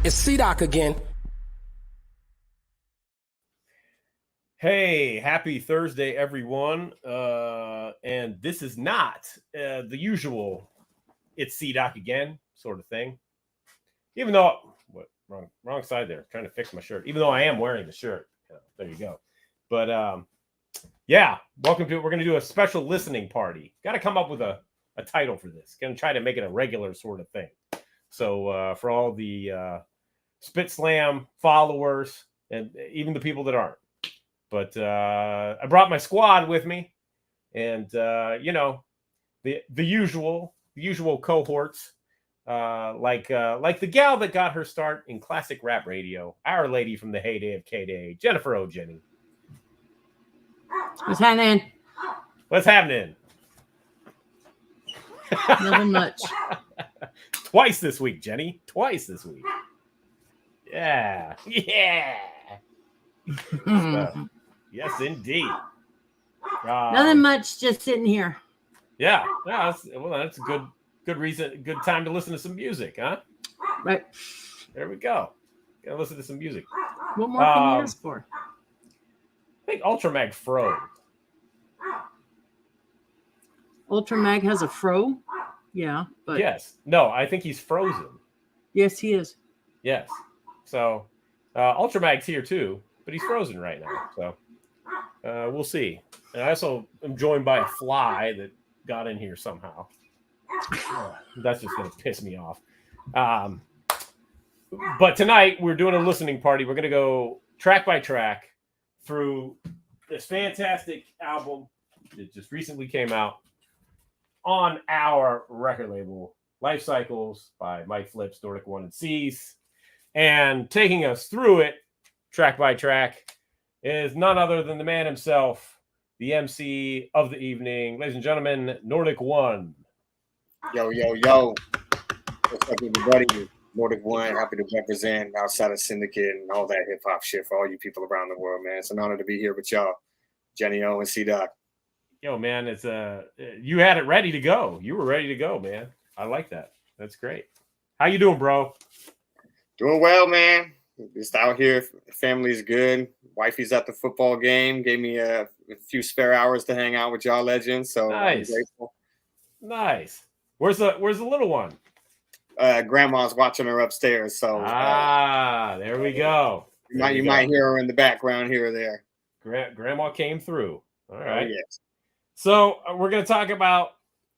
It's C-Doc again. Hey, happy Thursday, everyone. And this is not the usual it's C-Doc again sort of thing. Even though, wrong side there, trying to fix my shirt. Even though I am wearing the shirt. There you go. But yeah, welcome to it. We're going to do a special listening party. Got to come up with a title for this. Going to try to make it a regular sort of thing. So for all the SpitSLAM followers and even the people that aren't. But I brought my squad with me, and you know, the usual cohorts, like the gal that got her start in classic rap radio, our lady from the heyday of K-Day, Jennifer O. Jenny. What's happening? What's happening? Nothing much. Twice this week, Jenny. Twice this week. Yeah. Yes, indeed. Nothing much. Just sitting here. Yeah. That's a good reason, good time to listen to some music, huh? Right. There we go. Gotta listen to some music. What more can you ask for? I think Ultramag froze. Ultramag has a fro? Yeah. But yes. No, I think he's frozen. Yes, he is. Yes. So Ultramag's here too, but he's frozen right now. So we'll see. And I also am joined by a fly that got in here somehow. That's just going to piss me off. But tonight we're doing a listening party. We're going to go track by track through this fantastic album that just recently came out on our record label, Life Cycles by Mike Flips, Nord1kone, and Cease. And taking us through it, track by track, is none other than the man himself, the MC of the evening. Ladies and gentlemen, Nord1kone. Yo. What's up, everybody? Nord1kone, happy to represent outside of Syndicate and all that hip-hop shit for all you people around the world, man. It's an honor to be here with y'all, Jenny O and C-Doc. Yo, man, it's you had it ready to go. You were ready to go, man. I like that. That's great. How you doing, bro? Doing well, man. Just out here. Family's good. Wifey's at the football game. Gave me a few spare hours to hang out with y'all legends. So nice. I'm grateful. Nice. Where's the little one? Grandma's watching her upstairs. So there we go. You might hear her in the background here or there. Grandma came through. All right. Oh, yes. So we're gonna talk about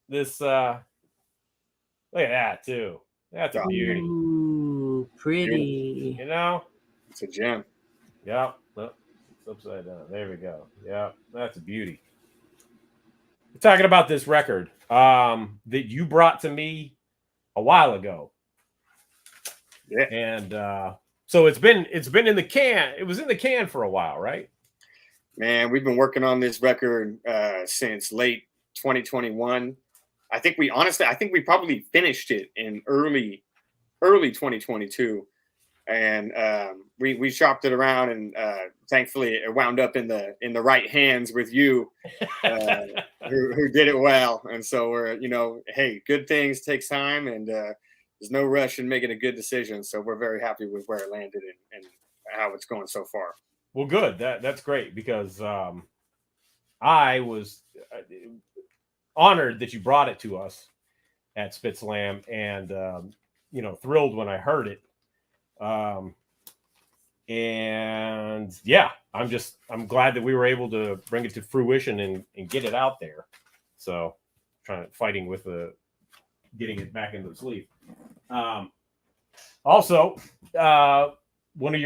this. Look at that too. That's a beauty. Ooh, pretty. You know, it's a gem. Yep. Look, it's upside down. There we go. Yep, that's a beauty. We're talking about this record that you brought to me a while ago. Yeah. And so it's been in the can. It was in the can for a while, right? Man, we've been working on this record since late 2021. I think we probably finished it in early 2022, and we shopped it around, and thankfully it wound up in the right hands with you, who did it well. And so we're, hey, good things takes time, and there's no rush in making a good decision. So we're very happy with where it landed and how it's going so far. Well, good. That's great, because I was honored that you brought it to us at SpitSLAM, and thrilled when I heard it. And yeah, I'm glad that we were able to bring it to fruition and get it out there. So fighting with getting it back into the sleeve. Also, one of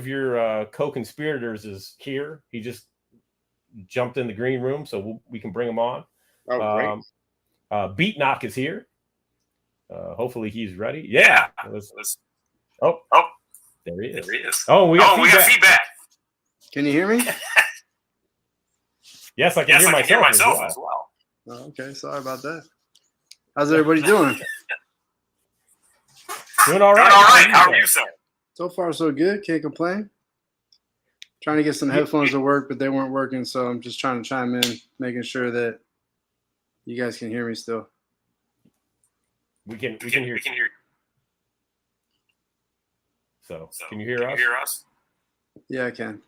your co-conspirators is here. He just jumped in the green room, so we can bring him on. Oh, great. Beat Knock is here. Hopefully he's ready. Yeah. Oh, there he is. Oh, we got feedback. Can you hear me? Yes, I can hear myself as well. Oh, okay, sorry about that. How's everybody doing? Doing all right. How are you, sir? So far, so good. Can't complain. Trying to get some headphones to work, but they weren't working, so I'm just trying to chime in, making sure that you guys can hear me still. We can hear you. So can you hear us? Yeah, I can.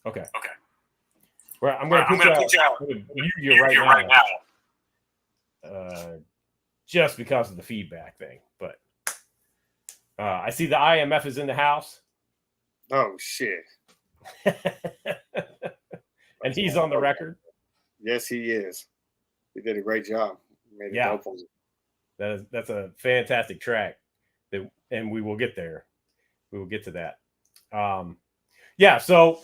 Okay. Well, I'm going to put you out. I'm going to mute you right now. Just because of the feedback thing. But I see the IMF is in the house. Oh, shit. And he's on the record. Yes, he is. He did a great job. Made a dope one. That's a fantastic track. And we will get there. We will get to that. So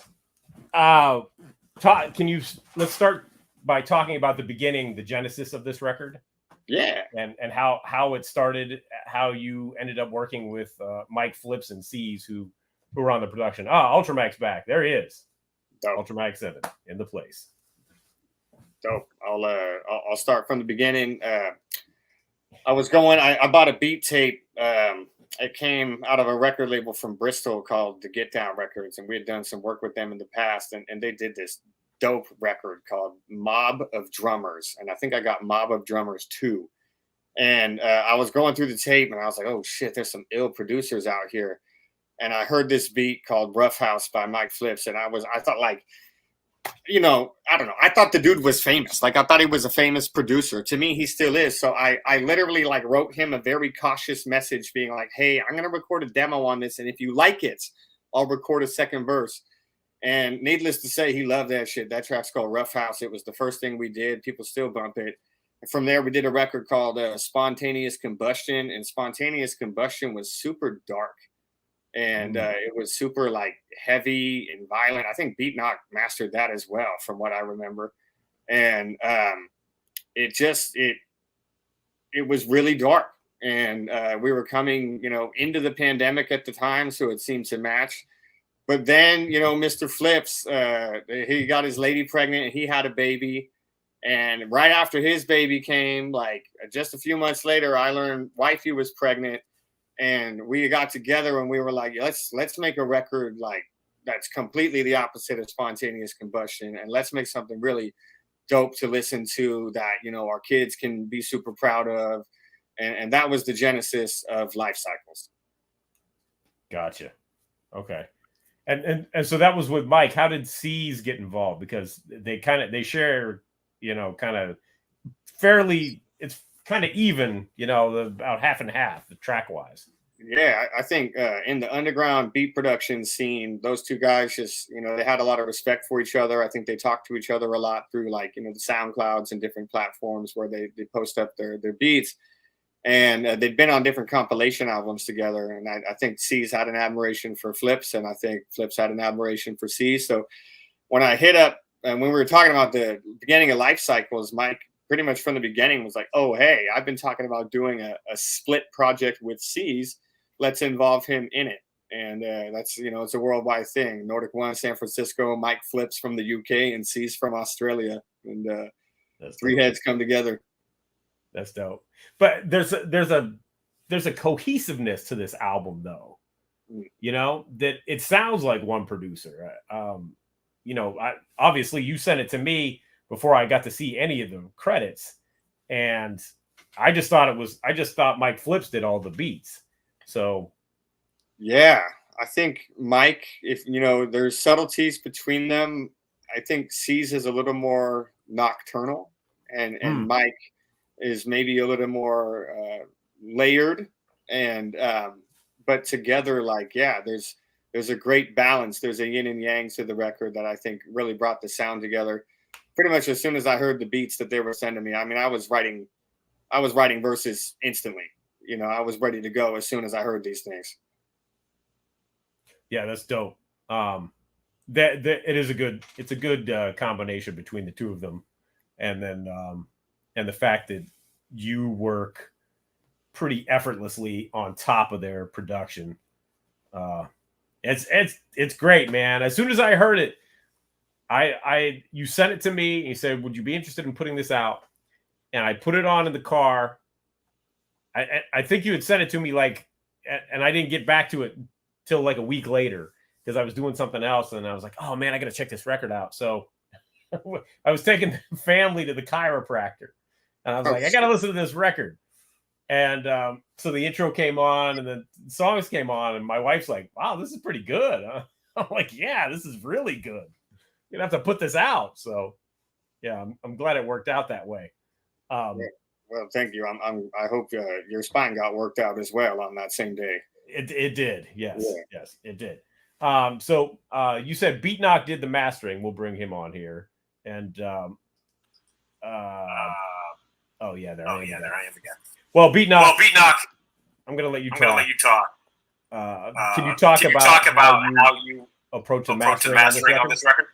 let's start by talking about the beginning, the genesis of this record. Yeah. And how it started, how you ended up working with Mike Flips and C's who were on the production. Ultramag's back. There he is. Dope. Ultramag 7 in the place. Dope. I'll start from the beginning. I bought a beat tape. It came out of a record label from Bristol called the Get Down Records, and we had done some work with them in the past, and they did this dope record called Mob of Drummers, and I think I got Mob of Drummers 2. And I was going through the tape, and I was like, oh shit, there's some ill producers out here. And I heard this beat called Rough House by Mike Flips, and I thought like, I don't know. I thought the dude was famous. Like I thought he was a famous producer. To me, he still is. So I literally like wrote him a very cautious message being like, hey, I'm going to record a demo on this. And if you like it, I'll record a second verse. And needless to say, he loved that shit. That track's called Rough House. It was the first thing we did. People still bump it. And from there, we did a record called Spontaneous Combustion. And Spontaneous Combustion was super dark. And it was super like heavy and violent. I think Beat Knock mastered that as well, from what I remember. And it was really dark. And we were coming, into the pandemic at the time, so it seemed to match. But then, Mr. Flips, he got his lady pregnant and he had a baby. And right after his baby came, like just a few months later, I learned wifey was pregnant. And we got together and we were like, let's make a record like that's completely the opposite of Spontaneous Combustion. And let's make something really dope to listen to that, our kids can be super proud of. And that was the genesis of Life Cycles. Gotcha. Okay. And so that was with Mike. How did C's get involved? Because they share, kind of fairly, it's kind of even, about half and half, the track wise. Yeah, I think in the underground beat production scene, those two guys just, they had a lot of respect for each other. I think they talked to each other a lot through like, the SoundClouds and different platforms where they post up their beats. And they've been on different compilation albums together. And I think C's had an admiration for Flips, and I think Flips had an admiration for C. So when I hit up, and when we were talking about the beginning of Life Cycles, Mike pretty much from the beginning was like, oh, hey, I've been talking about doing a split project with C's. Let's involve him in it. And that's, it's a worldwide thing. Nord1kone, San Francisco, Mike Flips from the UK, and C's from Australia. And three heads come together. That's dope. But there's a cohesiveness to this album, though. That it sounds like one producer. Obviously you sent it to me before I got to see any of the credits, and I just thought Mike Flips did all the beats. So, yeah, I think Mike, if there's subtleties between them, I think C's is a little more nocturnal, and Mike is maybe a little more layered, and but together, like, yeah, there's a great balance. There's a yin and yang to the record that I think really brought the sound together. Pretty much as soon as I heard the beats that they were sending me, I mean, I was writing verses instantly. I was ready to go as soon as I heard these things. Yeah, that's dope. It's a good combination between the two of them, and then and the fact that you work pretty effortlessly on top of their production. It's great, man. As soon as I heard it, you sent it to me and you said, would you be interested in putting this out? And I put it on in the car. I think you had sent it to me and I didn't get back to it till like a week later because I was doing something else. And I was like, oh man, I got to check this record out. So I was taking the family to the chiropractor and I was like, I got to listen to this record. And so the intro came on, and then the songs came on, and my wife's like, "Wow, this is pretty good." Huh? I'm like, "Yeah, this is really good. You're gonna have to put this out." So, yeah, I'm glad it worked out that way. Well, thank you. I hope your spine got worked out as well on that same day. It did. Yes, Yeah. yes, it did. So you said Beat Knock did the mastering. We'll bring him on here. And oh yeah, there I am again. Well, Beat Knock. I'm gonna let you talk. Can you talk about how you approach the mastering on this record?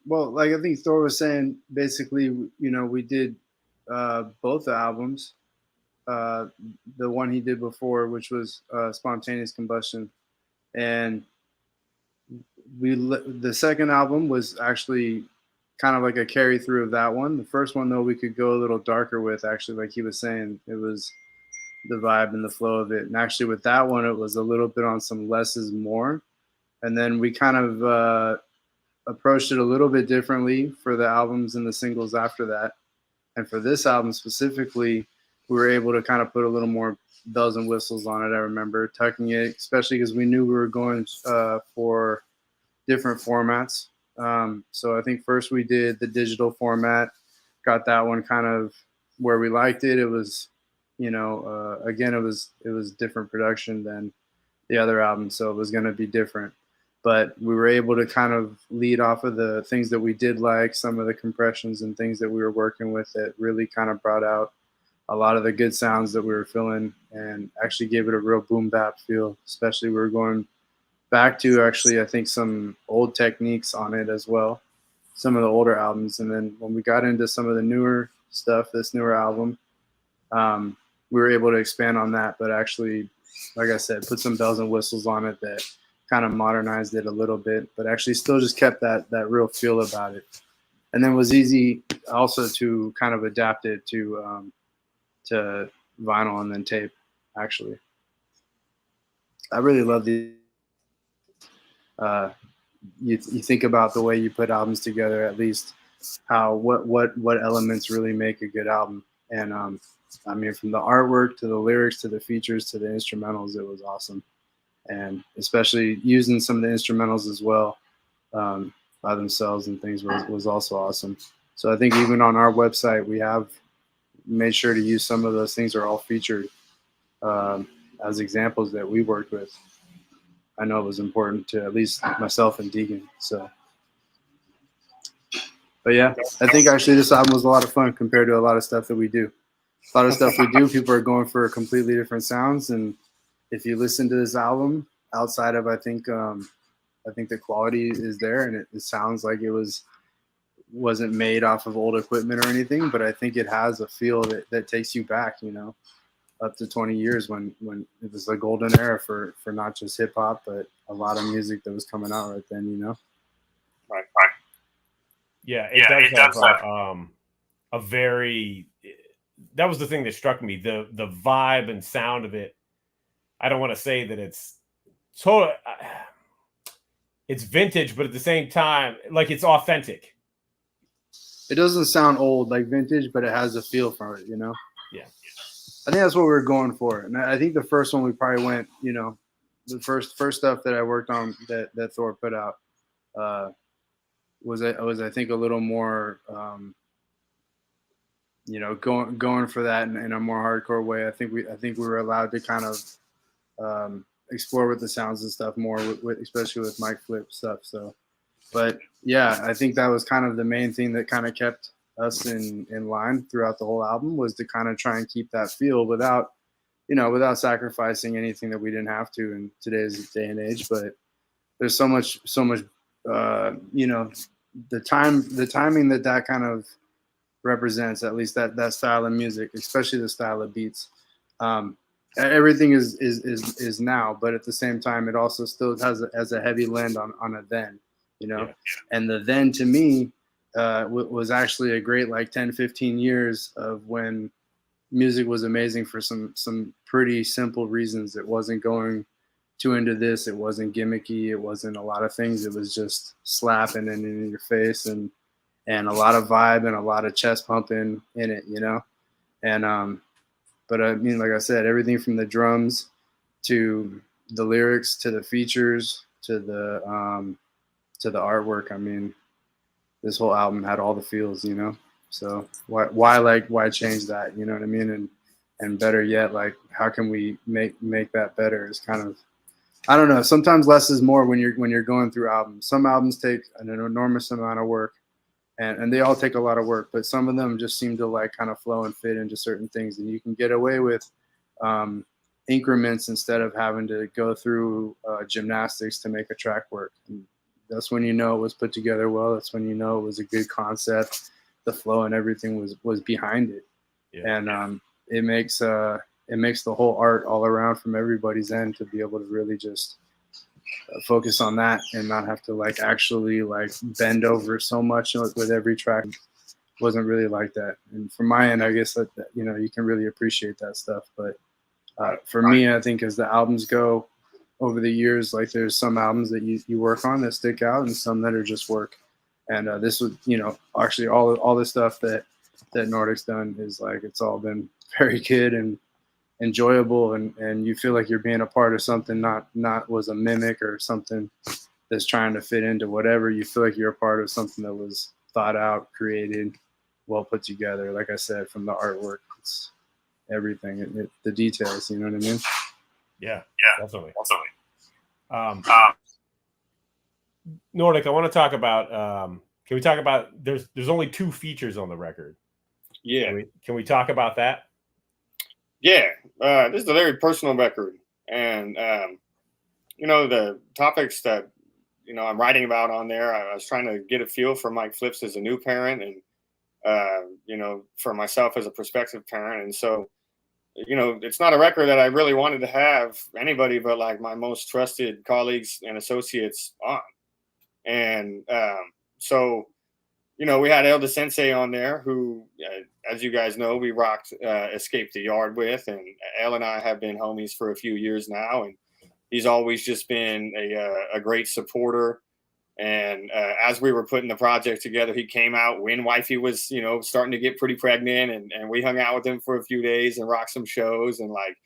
Well, like I think Thor was saying, basically, you know, we did both the albums. The one he did before, which was Spontaneous Combustion, and the second album was actually kind of like a carry through of that one. The first one, though, we could go a little darker with, actually, like he was saying, it was the vibe and the flow of it. And actually with that one, it was a little bit on some less is more. And then we kind of approached it a little bit differently for the albums and the singles after that. And for this album specifically, we were able to kind of put a little more bells and whistles on it. I remember tucking it, especially because we knew we were going for different formats. So I think first we did the digital format, got that one kind of where we liked it. It was, you know, again, it was different production than the other album, so it was going to be different. But we were able to kind of lead off of the things that we did like, some of the compressions and things that we were working with that really kind of brought out a lot of the good sounds that we were feeling and actually gave it a real boom bap feel. Especially we were going back to actually, I think, some old techniques on it as well, some of the older albums. And then when we got into some of the newer stuff, this newer album, we were able to expand on that, but actually, like I said, put some bells and whistles on it that kind of modernized it a little bit, but actually still just kept that real feel about it. And then it was easy also to kind of adapt it to vinyl and then tape, actually. I really love the you think about the way you put albums together, at least how what elements really make a good album. And I mean, from the artwork to the lyrics to the features to the instrumentals, it was awesome. And especially using some of the instrumentals as well by themselves and things was also awesome. So I think even on our website, we have made sure to use some of those things are all featured as examples that we worked with. I know it was important to at least myself and Deegan. So, but yeah, I think actually this album was a lot of fun compared to a lot of stuff that we do. A lot of stuff we do, people are going for completely different sounds. And if you listen to this album, outside of I think the quality is there, and it sounds like it wasn't made off of old equipment or anything, but I think it has a feel that takes you back, you know, up to 20 years when it was the golden era for not just hip hop, but a lot of music that was coming out right then, you know. Right. Yeah, it does have a very. That was the thing that struck me, the vibe and sound of it. I don't want to say that it's total. It's vintage, but at the same time, like it's authentic. It doesn't sound old like vintage, but it has a feel for it, you know. Yeah. I think that's what we were going for, and I think the first one we probably went, you know, the first stuff that I worked on that Thor put out was I think a little more, you know, going for that in a more hardcore way. I think we were allowed to kind of explore with the sounds and stuff more, especially with mic flip stuff. So, but yeah, I think that was kind of the main thing that kind of kept us in line throughout the whole album, was to kind of try and keep that feel without sacrificing anything that we didn't have to in today's day and age. But there's so much you know, the timing that kind of represents, at least that style of music, especially the style of beats. Everything is now, but at the same time, it also still has a heavy lend on a then, you know. Yeah. And the then to me was actually a great like 10-15 years of when music was amazing for some pretty simple reasons. It wasn't going too into this, it wasn't gimmicky, it wasn't a lot of things. It was just slapping and in your face and a lot of vibe and a lot of chest pumping in it, you know. And but I mean, like I said, everything from the drums to the lyrics to the features to the artwork. I mean, this whole album had all the feels, you know. So why change that? You know what I mean? And better yet, like how can we make that better? Is kind of, I don't know. Sometimes less is more when you're going through albums. Some albums take an enormous amount of work, and they all take a lot of work. But some of them just seem to like kind of flow and fit into certain things, and you can get away with increments instead of having to go through gymnastics to make a track work. And that's when you know it was put together well. That's when you know it was a good concept. The flow and everything was behind it, and it makes the whole art all around from everybody's end to be able to really just focus on that and not have to like actually like bend over so much with every track. It wasn't really like that. And from my end, I guess that you know, you can really appreciate that stuff. But for me, I think as the albums go over the years, like there's some albums that you work on that stick out and some that are just work. And this was, you know, actually all the stuff that Nord1kone's done is like, it's all been very good and enjoyable, and you feel like you're being a part of something, not was a mimic or something that's trying to fit into whatever. You feel like you're a part of something that was thought out, created, well put together. Like I said, from the artwork, it's everything, the details, you know what I mean? Yeah, definitely. Nord1kone, I want to talk about, can we talk about, there's only 2 features on the record. Yeah. Can we talk about that? Yeah. This is a very personal record. And, you know, the topics that, you know, I'm writing about on there, I was trying to get a feel for Mike Flips as a new parent and, you know, for myself as a prospective parent. And so, you know, it's not a record that I really wanted to have anybody but like my most trusted colleagues and associates on. And so, you know, we had Elda Sensei on there who, as you guys know, we rocked Escape the Yard with. And El and I have been homies for a few years now. And he's always just been a great supporter. And as we were putting the project together, he came out when wifey was, you know, starting to get pretty pregnant. And we hung out with him for a few days and rocked some shows. And like,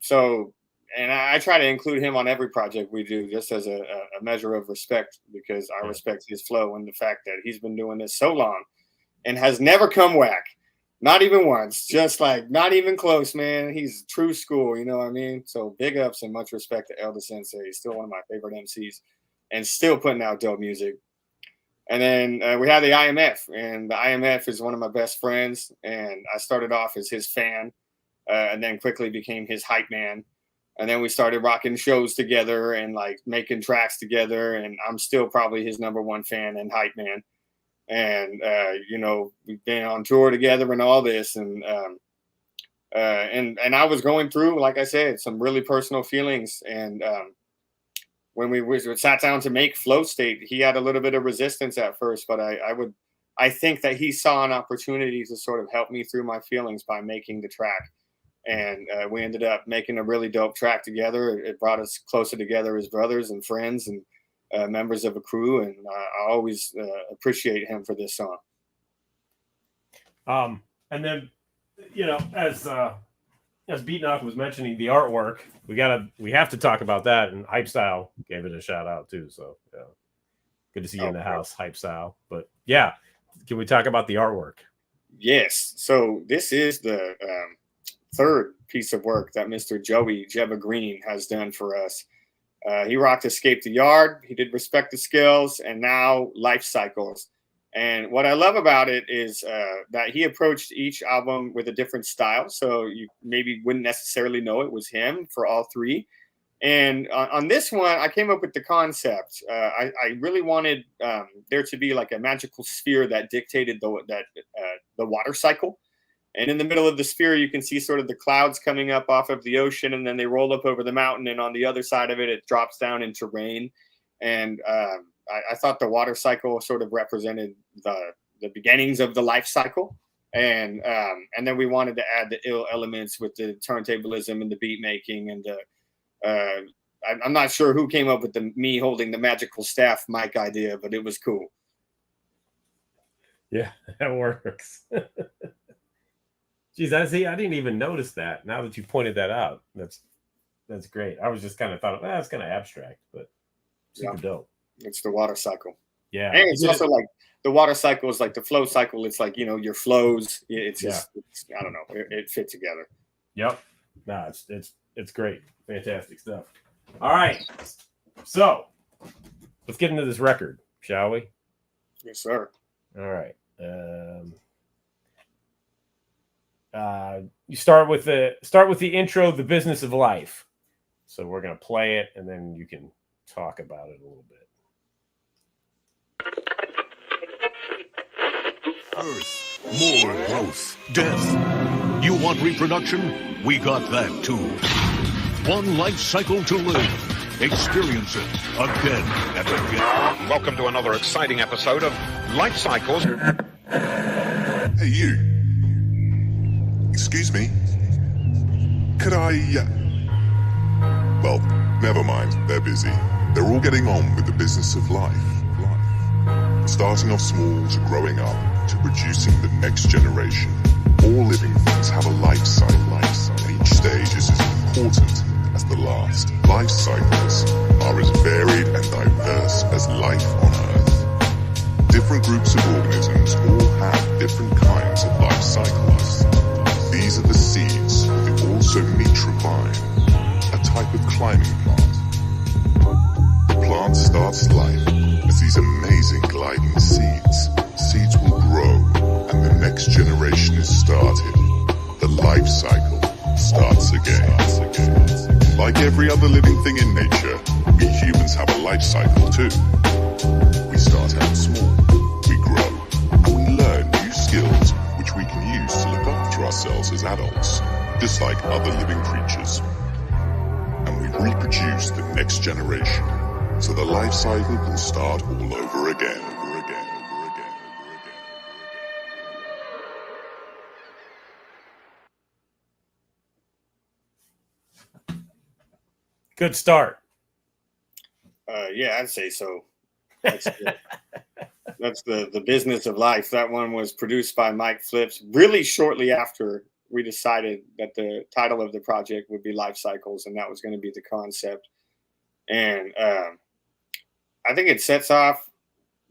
so, and I try to include him on every project we do, just as a measure of respect, because I respect his flow and the fact that he's been doing this so long and has never come whack, not even once, just like not even close, man. He's true school, you know what I mean? So big ups and much respect to Elda Sensei. He's still one of my favorite MCs and still putting out dope music. And then we had the IMF, and the IMF is one of my best friends. And I started off as his fan and then quickly became his hype man. And then we started rocking shows together and like making tracks together. And I'm still probably his #1 fan and hype man. And, you know, we've been on tour together and all this. And I was going through, like I said, some really personal feelings. And when we sat down to make Flow State, he had a little bit of resistance at first, but I think that he saw an opportunity to sort of help me through my feelings by making the track. And we ended up making a really dope track together. It brought us closer together as brothers and friends and members of a crew. And I always appreciate him for this song. And then, you know, as Beatnock was mentioning the artwork, we have to talk about that. And Hype Style gave it a shout out too. So yeah, good to see you in the house, Hype Style. But yeah, can we talk about the artwork? Yes. So this is the third piece of work that Mr. Joey Jebba Green has done for us. He rocked Escape the Yard. He did Respect the Skills, and now Life Cycles. And what I love about it is that he approached each album with a different style. So you maybe wouldn't necessarily know it was him for all 3. And on this one, I came up with the concept. I really wanted there to be like a magical sphere that dictated the water cycle. And in the middle of the sphere, you can see sort of the clouds coming up off of the ocean, and then they roll up over the mountain. And on the other side of it, it drops down into rain. And I thought the water cycle sort of represented the beginnings of the life cycle. And then we wanted to add the ill elements with the turntablism and the beat making. And I'm not sure who came up with me holding the magical staff mic idea, but it was cool. Yeah, that works. Geez, I didn't even notice that. Now that you pointed that out, that's great. I was just kind of thought, that's kind of abstract, but super dope. It's the water cycle. Yeah, and it's also like the water cycle is like the flow cycle. It's like, you know, your flows. It's just I don't know. It fit together. Yep. No, it's great. Fantastic stuff. All right, so let's get into this record, shall we? Yes, sir. All right. You start with the intro, The Business of Life. So we're gonna play it, and then you can talk about it a little bit. Earth, more growth, death. You want reproduction? We got that too. One life cycle to live. Experience it again and again. Welcome to another exciting episode of Life Cycles. Hey, you. Excuse me. Could I... Well, never mind. They're busy. They're all getting on with the business of life. Starting off small to growing up to producing the next generation. All living things have a life cycle, and each stage is as important as the last. Life cycles are as varied and diverse as life on Earth. Different groups of organisms all have different kinds of life cycles. These are the seeds of the also-mitra vine, a type of climbing plant. The plant starts life as these amazing gliding seeds. Seeds will grow, and the next generation is started. The life cycle starts again. Like every other living thing in nature, we humans have a life cycle too. We start out small, we grow, and we learn new skills which we can use to look after ourselves as adults, just like other living creatures. And we reproduce the next generation, so the life cycle can start all over again. Good start. Yeah, I'd say so. That's the business of life. That one was produced by Mike Flips really shortly after we decided that the title of the project would be Life Cycles, and that was going to be the concept. And I think it sets off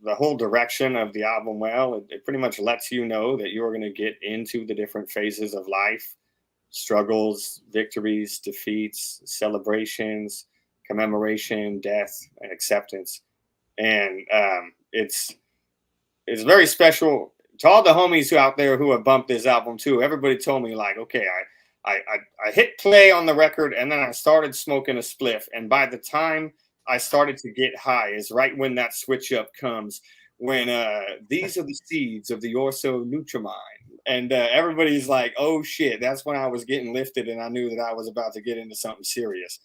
the whole direction of the album well. It pretty much lets you know that you're going to get into the different phases of life: struggles, victories, defeats, celebrations, commemoration, death, and acceptance. And it's very special to all the homies who out there who have bumped this album too. Everybody told me, like, okay, I hit play on the record, and then I started smoking a spliff, and by the time I started to get high is right when that switch up comes, when these are the seeds of the orso-nutramine. And everybody's like, oh shit, that's when I was getting lifted, and I knew that I was about to get into something serious.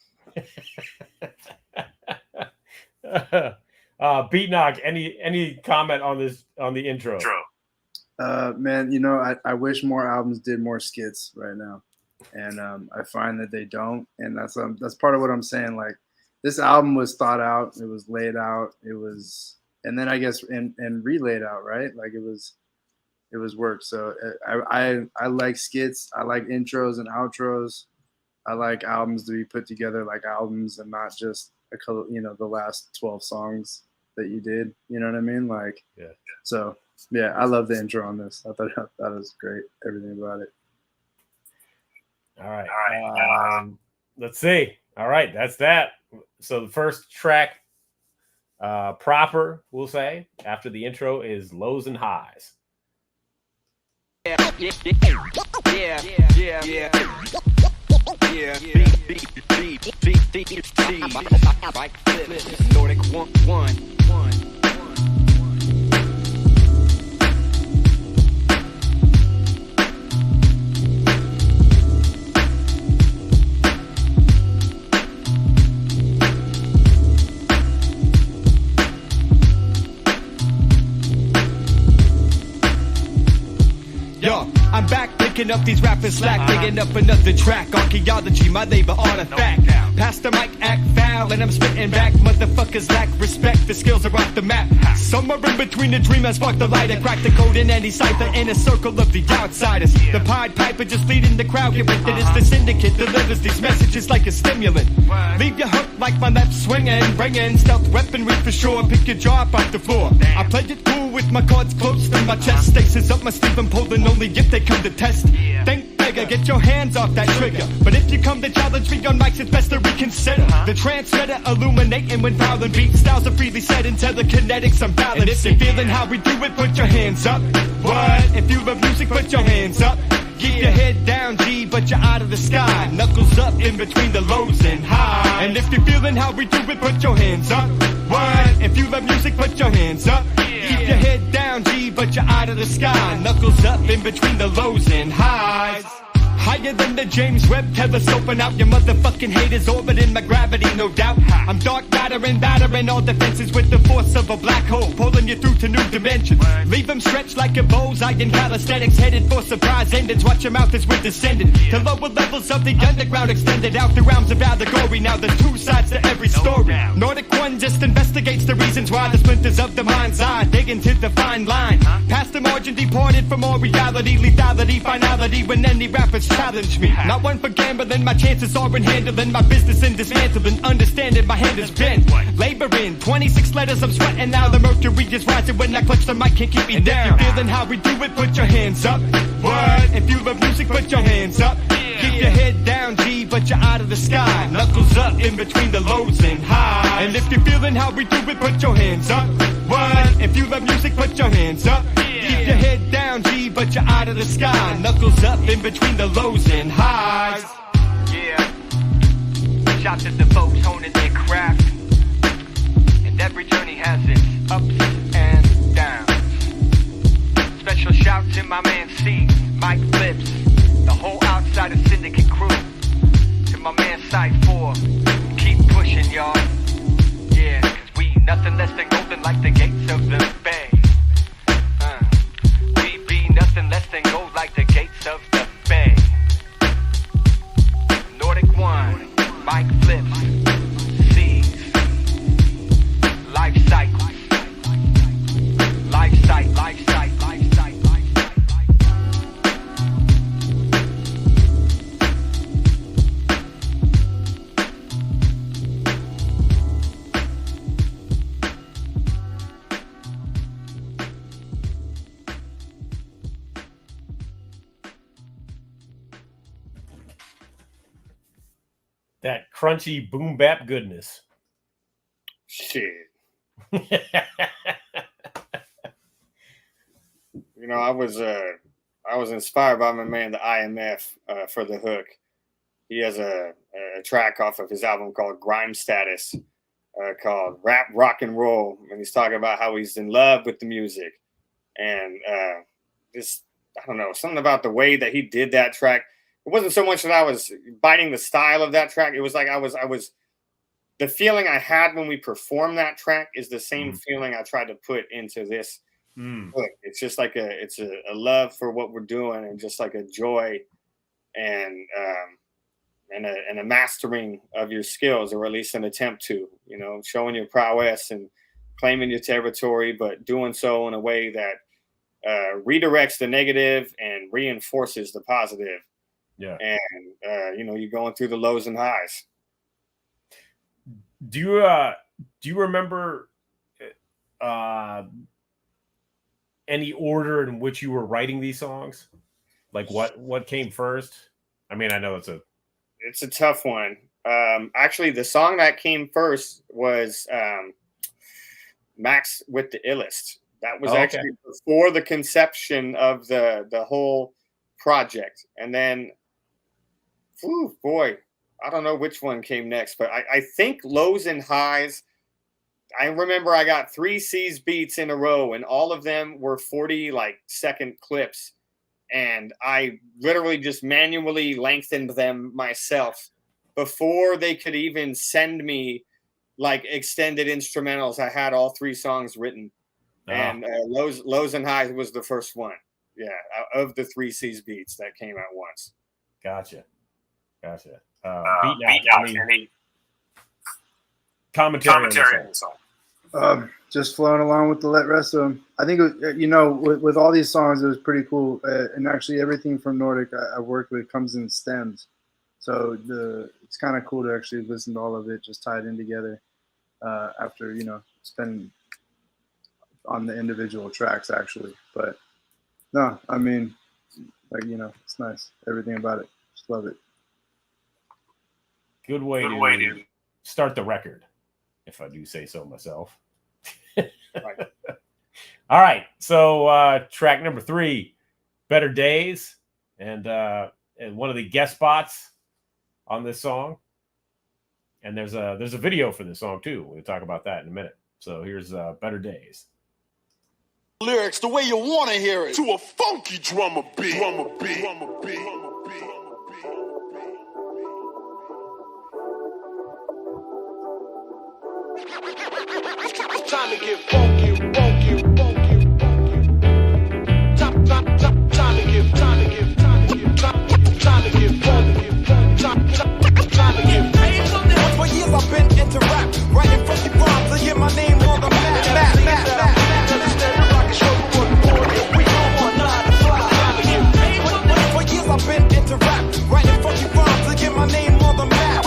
Beat Knock, any comment on this, on the intro? Man, you know, I wish more albums did more skits right now. And I find that they don't. And that's part of what I'm saying. Like, this album was thought out, it was laid out, and then I guess and relayed out, right? Like it was work. So I like skits. I like intros and outros. I like albums to be put together like albums and not just the last 12 songs that you did. You know what I mean? Like, yeah. So yeah, I love the intro on this. I thought that was great. Everything about it. All right. Let's see. All right, that's that. So the first track, proper, we'll say, after the intro is Lows and Highs. Nord1kone. picking up these rappers slack, digging up another track. Archaeology, my labor artifact. Pass the mic, act foul, and I'm spitting back. Motherfuckers lack respect, the skills are off the map. Somewhere in between the dream I spark the light and crack the code in any cipher in a circle of the outsiders. The Pied Piper just leading the crowd, get with it as the syndicate delivers these messages like a stimulant. Leave you hooked like my left swinging, bringing stealth weaponry for sure. Pick your jaw up off the floor. I play it cool with my cards close to my chest. Stasis up my sleeve, I'm pulling only if they come to test. Think bigger, get your hands off that trigger. But if you come to challenge me on mics, it's best to reconsider. The transmitter illuminating when fouling beat styles are freely said in telekinetics. I'm balancing. And if you're feeling how we do it, put your hands up. What? If you love music, put your hands up. Keep your head down, G, but you're out of the sky. Knuckles up in between the lows and highs. And if you're feeling how we do it, put your hands up. What? If you love music, put your hands up. Keep your head down, G, but you're out of the sky. Knuckles up in between the lows and highs. Higher than the James Webb telescope, and out your motherfucking haters orbiting my gravity, no doubt. I'm dark battering all defenses with the force of a black hole, pulling you through to new dimensions. Leave them stretched like a bullseye in calisthenics, headed for surprise endings. Watch your mouth as we're descending to lower levels of the underground, extended out the realms of allegory. Now there's two sides to every story. Nord1kone just investigates the reasons why the splinters of the mind's eye dig into the fine line. Past the margin, departed from all reality, lethality, finality. When any rappers challenge me, not one for gambling, my chances are in handling my business and dismantling, understanding my hand has been laboring. 26 letters I'm sweating now, the mercury is rising when I clutch the mic, can't keep me down. If you're feeling how we do it, put your hands up. What? If you love music, put your hands up. Keep your head down, G, but you're out of the sky. Knuckles up in between the lows and highs. And if you're feeling how we do it, put your hands up. What? If you love music, put your hands up. Keep your head down, G, but you're out of the sky. Knuckles up in between the lows and highs. Yeah. Shout to the folks honing their craft. And every journey has its ups and downs. Special shout to my man C, Mike Flips, the whole Outsider Syndicate crew. To my man Side 4, keep pushing, y'all. Yeah, cause we nothing less than golden like the gates of the bay. We be nothing less than gold like the gates of the bay. Nord1kone, Mike Flips, C's, life cycles. Life sight, life sight, life sight, life sight. That crunchy boom bap goodness. Shit. You know, I was inspired by my man, the IMF, for the hook. He has a track off of his album called Grime Status, called Rap, Rock and Roll. And he's talking about how he's in love with the music. And just, I don't know, something about the way that he did that track. It wasn't so much that I was biting the style of that track. It was like I was the feeling I had when we performed that track is the same feeling I tried to put into this. Look, it's just like it's a love for what we're doing, and just like a joy and a mastering of your skills, or at least an attempt to, you know, showing your prowess and claiming your territory, but doing so in a way that redirects the negative and reinforces the positive. Yeah. And you know, you're going through the lows and highs. Do you remember any order in which you were writing these songs? Like what came first? I mean, I know it's a tough one. Actually, the song that came first was Max with the Illest. That was actually before the conception of the whole project. And then, boy, I don't know which one came next, but I think Lows and Highs. I remember I got 3 C's beats in a row, and all of them were 40-second clips. And I literally just manually lengthened them myself before they could even send me extended instrumentals. I had all 3 songs written, and Lows and Highs was the first one. of the 3 C's beats that came out once. Gotcha. Beat out. Any commentary on the song? Just flowing along with the rest of them. I think, with all these songs, it was pretty cool. And actually, everything from Nordic I worked with comes in stems. So it's kind of cool to actually listen to all of it, just tie it in together after, spending on the individual tracks, actually. But no, I mean, it's nice. Everything about it. Just love it. Good way to start the record, if I do say so myself. Right. All right. So track number 3, Better Days, and one of the guest spots on this song. And there's a video for this song too. We'll talk about that in a minute. So here's Better Days. Lyrics the way you want to hear it. To a funky drummer beat. Time to get funky. Time to get funky. For years I've been into rap, writing funky rhymes to get my name on the map. For years I've been into rap, writing funky rhymes to get my name on the map.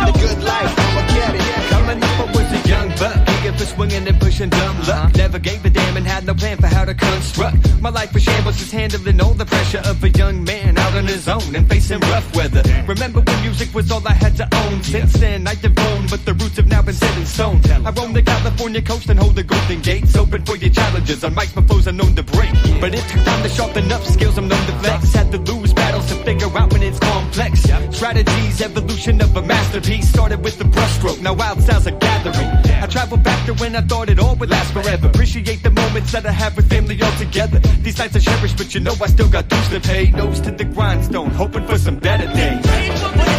The good life, I'ma get it. Coming up, I was a young buck, eager for swinging and pushing dumb luck. Never gave a damn and had no plan for how to construct my life. Was shambles, just handling all the pressure of a young man out on his own and facing rough weather. Remember when music was all I had to own? Since then, I've grown, but the roots have now been set in stone. I roam the California coast and hold the golden gates open for your challenges. On mics, my flows are known to break, but it took time to sharpen up skills I'm known to flex. Had to lose battles to figure out when it's complex. Strategies, evolution of a masterpiece. Started with the brushstroke, now wild sounds are gathering. I travel back to when I thought it all would last forever. Appreciate the moments that I have with family all together. These nights are cherished, but I still got dues to pay. Nose to the grindstone, hoping for some better days.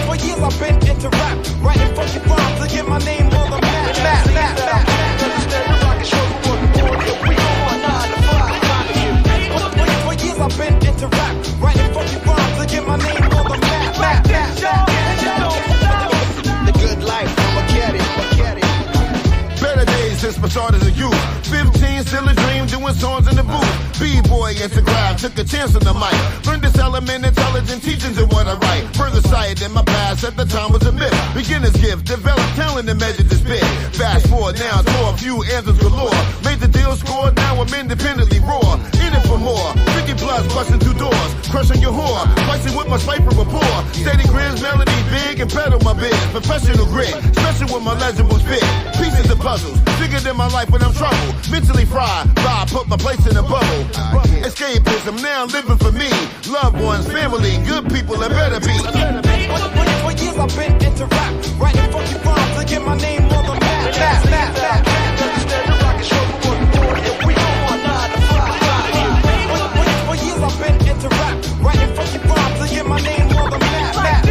For years I've been into rap, writing funky rhymes to get my name on the map. For years I've been into rap, writing funky rhymes to get my name on the map. The good life, I'ma get it. Better days since my start as a youth. 15, still a dream, doing songs in the booth. B-boy, Instagram, took a chance on the mic. Learned this element, intelligent teachings of what I write. Further sight in my past, at the time was a myth. Beginner's gift, developed talent and measured to spit. Fast forward now, score a few answers galore. Made the deal, scored, now I'm independently raw. In it for more, 50 plus, busting through doors. Crushing your whore, pricing with my cipher rapport. Steady grins, melody big, and pedal my biz. Professional grit, especially when my legible spit. Pieces of puzzles, bigger than my life when I'm troubled. Mentally fried, put my place in a bubble. Escapism, now living for me. Loved ones, family, good people, and better be. For years I've been into rap, writing funky rhymes to get my name on the map. For years I've been into rap, writing funky rhymes to get my name on the map.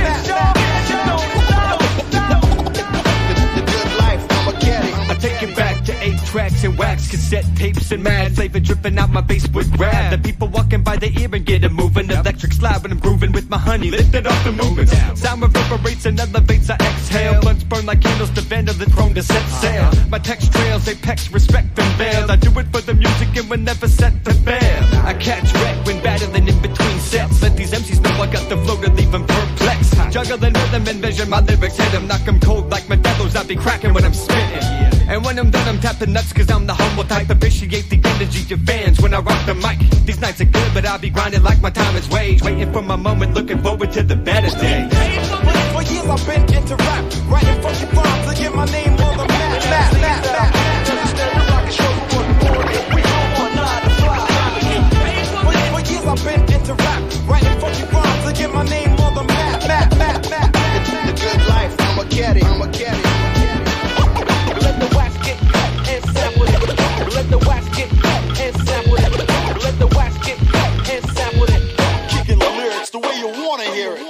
The good life, I'ma get it. I take it back to 8 tracks and wax cassette tapes and mad flavor dripping out my bass would grab. The people walking by the ear and get it moving. Electric slide when I'm grooving with my honey, lifted off the movement. Sound reverberates and elevates, I exhale. Blunts burn like candles, the vandal prone to set sail. My text trails, apex, respect and bail. I do it for the music and will never set to fail. I catch wreck when battling in between sets. Let these MCs know I got the flow to leave them perplexed. Juggling rhythm and measure my lyrics, hit them, knock them cold like Modelo's. I be cracking when I'm spitting. And when I'm done, I'm tapping nuts, cause I'm the humble type. Appreciate the energy your fans when I rock the mic. These nights are good, but I'll be grinding like my time is wage. Waiting for my moment, looking forward to the better days. For years I've been into rap, writing funky rhymes to get my name on the map. For years I've been into rap, writing funky rhymes to get my name on the map. The good life, I'ma get it. Let the wax get cut and sample it. Let the wax get cut and sample it. Let the wax get cut and sample it. Kicking the lyrics the way you wanna hear it.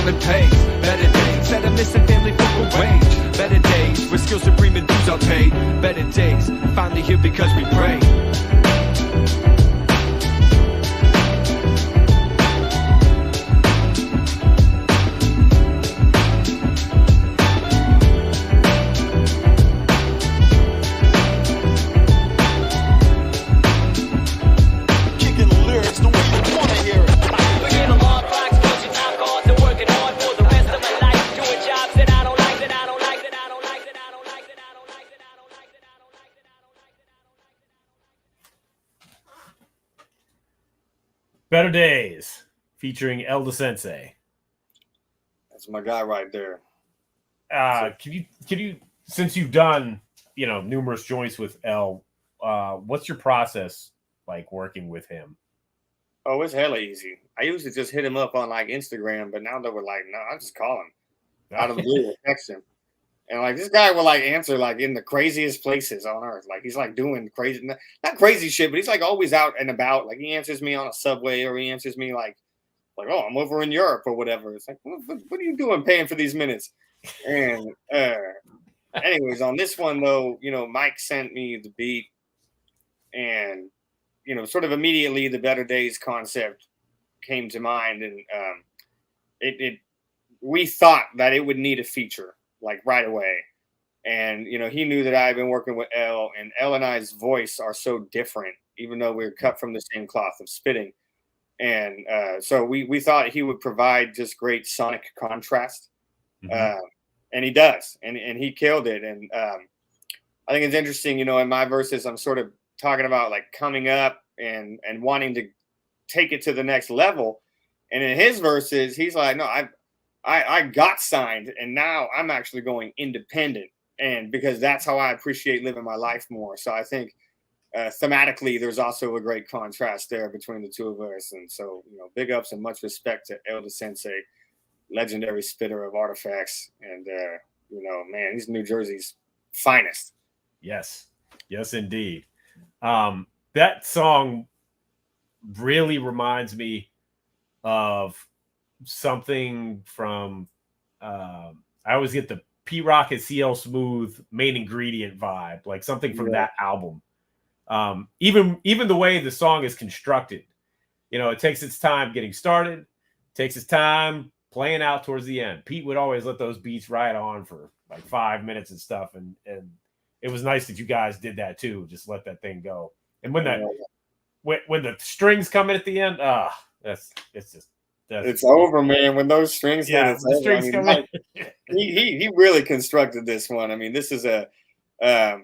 common pace. Better days that I'm missing family full wage. Better days where skills supreme and dues are paid. Better days finally here because we pray. Better Days, featuring Elda Sensei. That's my guy right there. Can you, since you've done, numerous joints with El, what's your process like working with him? Oh, it's hella easy. I used to just hit him up on like Instagram, but now that we're like, no, I just call him out of the blue, text him. And like this guy will like answer like in the craziest places on earth. Like he's like doing crazy, not crazy shit, but he's like always out and about. Like he answers me on a subway, or he answers me like, oh, I'm over in Europe or whatever. It's like, what are you doing paying for these minutes? And anyways, on this one though, Mike sent me the beat, and sort of immediately the Better Days concept came to mind, and we thought that it would need a feature. Like right away. And, he knew that I had been working with El, and El and I's voice are so different, even though we're cut from the same cloth of spitting. And so we thought he would provide just great sonic contrast. Mm-hmm. And he does. And he killed it. And I think it's interesting, in my verses, I'm sort of talking about like coming up and wanting to take it to the next level. And in his verses, he's like, no, I got signed, and now I'm actually going independent, and because that's how I appreciate living my life more. So I think thematically, there's also a great contrast there between the two of us. And so, big ups and much respect to Elda Sensei, legendary spitter of artifacts, and man, he's New Jersey's finest. Yes, indeed. That song really reminds me of something from I always get the P-Rock and CL Smooth Main Ingredient vibe, like something from that album. Even the way the song is constructed, it takes its time getting started, takes its time playing out towards the end. Pete would always let those beats ride on for like 5 minutes and stuff, and it was nice that you guys did that too. Just let that thing go. And when the strings come in at the end, it's over, man. When those strings hit, it's over. Strings come in. He really constructed this one. I mean, this is I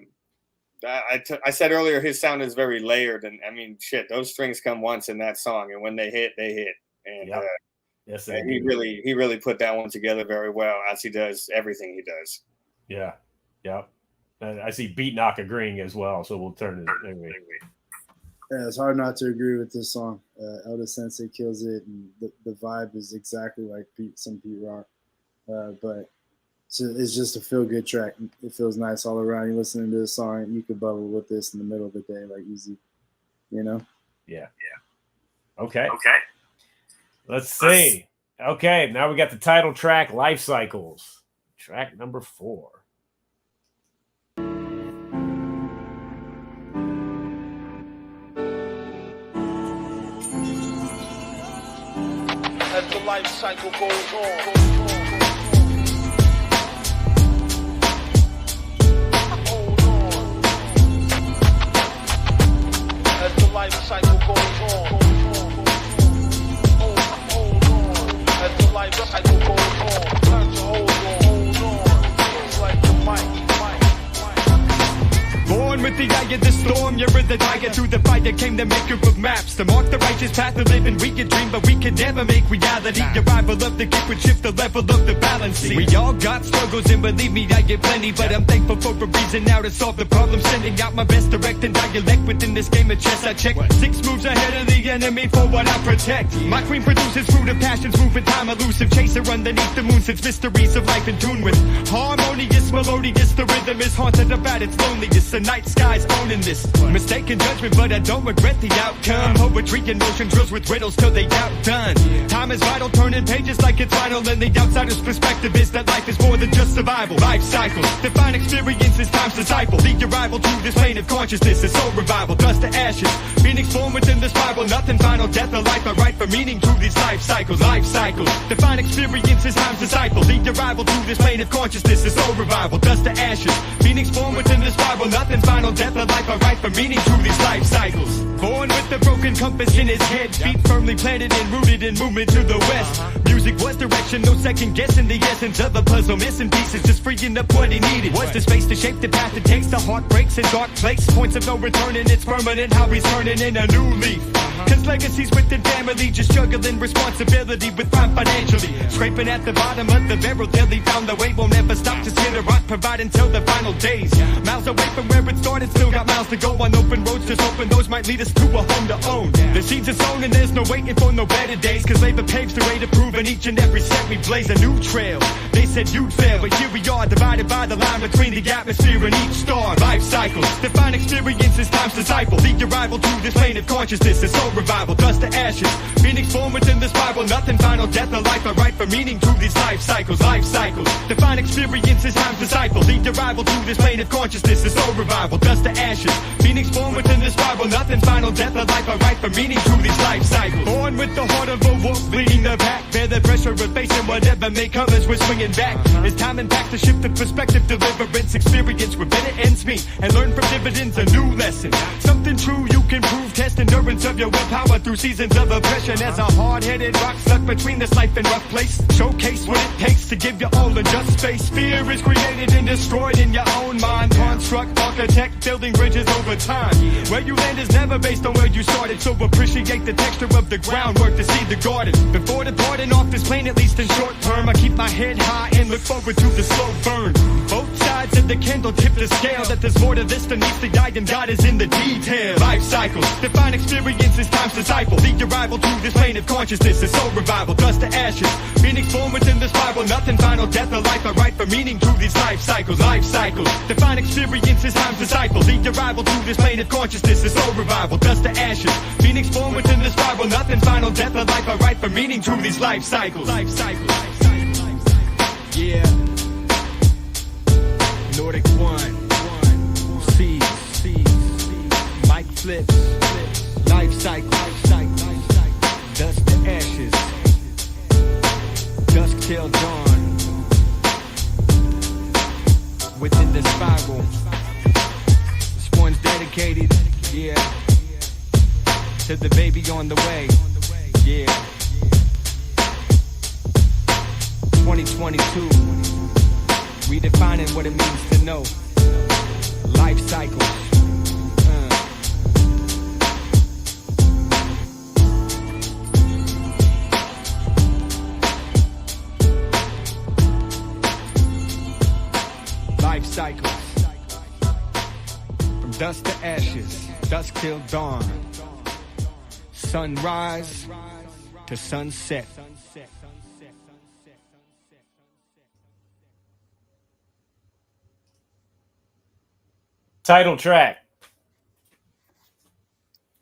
said earlier, his sound is very layered, and I mean, shit, those strings come once in that song, and when they hit, they hit. And and he really put that one together very well, as he does everything he does. Yeah. I see Beat Knock agreeing as well, so we'll turn it anyway. Yeah, it's hard not to agree with this song. Elda Sensei kills it, and the vibe is exactly like some Pete Rock. But it's just a feel-good track. It feels nice all around. You're listening to this song, you could bubble with this in the middle of the day, like easy, Yeah. Okay. Let's see. Okay, now we got the title track, Life Cycles. Track number 4. As the life cycle goes on. Hold on. As the life cycle goes on. Hold on. As the life cycle goes on. Learn to hold on. Feels like the mic. Born with the eye of the storm, you're in the tiger. Through the fire came the maker of maps to mark the righteous path of living. We can dream, but we can never make reality. Arrival of the gift would shift the level of the balance. We all got struggles, and believe me, I get plenty. But I'm thankful for a reason now to solve the problem. Sending out my best direct and dialect within this game of chess. I check 6 moves ahead of the enemy for what I protect. My queen produces fruit of passions, moving time elusive. Chaser underneath the moon, since mysteries of life in tune with harmonious, melodious. The rhythm is haunted about its loneliness. The night sky visualize owning this. Mistaken judgment, but I don't regret the outcome. Poetry in motion drills with riddles till they outdone. Time is vital, turning pages like it's final. And the outsider's perspective is that life is more than just survival. Life cycles, define experiences, time's disciple. The arrival to this plane of consciousness is soul revival. Dust to ashes, phoenix form within the spiral. Nothing final, death or life. I write for meaning to these life cycles. Life cycles, define experiences, time's disciple. The arrival to this plane of consciousness is soul revival. Dust to ashes, phoenix form within the spiral. Nothing final, death or life. I write for meaning to these life cycles. Born with a broken compass in his head, feet firmly planted and rooted in movement to the west. Music was direction, no second guessing the essence of a puzzle. Missing pieces, just freeing up what he needed. Was the space to shape the path it takes. The heartbreaks in dark place, points of no return, and it's permanent how he's turning in a new leaf. Cause legacies within family, just juggling responsibility with crime financially. Scraping at the bottom of the barrel till he found the way. Won't ever stop, just hit a rock, provide until the final days. Miles away from where it started, still got miles to go on open roads. Just hoping those might lead us to a home to own. The seeds are sown and there's no waiting for no better days. Cause labor paves the way to prove in each and every step we blaze a new trail. They said you'd fail, but here we are, divided by the line between the atmosphere and each star. Life cycles, define experiences, time's disciple. The arrival to this plane of consciousness is soul revival. Dust to ashes, phoenix form within the spiral. Nothing final, death or life. I write for meaning to these life cycles. Life cycles, define experiences, time's disciple. The arrival to this plane of consciousness is soul revival. Dust to ashes, phoenix form within the spiral. Nothing final, death or life. I write for meaning to these life cycles. Born with the heart of a wolf, leading the pack. Bear the pressure of facing whatever may come as we're swinging back. It's time and back to shift the perspective, deliverance, experience where better ends meet, and learn from dividends a new lesson. Something true you can prove, test endurance of your willpower through seasons of oppression. As a hard-headed rock stuck between this life and rough place, showcase what it takes to give you all the just space. Fear is created and destroyed in your own mind. Construct, architect, building bridges over time. Where you land is never based on where you started, so appreciate the texture of the groundwork to see the garden. Before departing off this plane, at least in short term, I keep my head high and look forward to the slow burn. Both sides of the candle tip the scale, that there's more to this than meets the guide, and God is in the detail. Life cycles, define experiences, time's disciple. The arrival to this plane of consciousness is soul revival. Dust to ashes, phoenix form within the spiral. Nothing final, death or life. I write for meaning to these life cycles. Life cycles, define experiences, time's disciple. The arrival to this plane of consciousness is soul revival. Dust to ashes, phoenix form within the spiral. Nothing final, death or life. I write for meaning to these life cycles. Life cycles. Yeah. Nord1kone. Mic flips. Life cycle. Dust to ashes. Dusk till dawn. Within the spiral. This one's dedicated, yeah, to the baby on the way, yeah. 2022, redefining what it means to know. Life cycles. Life cycles. From dust to ashes, dusk till dawn. Sunrise to sunset. Title track.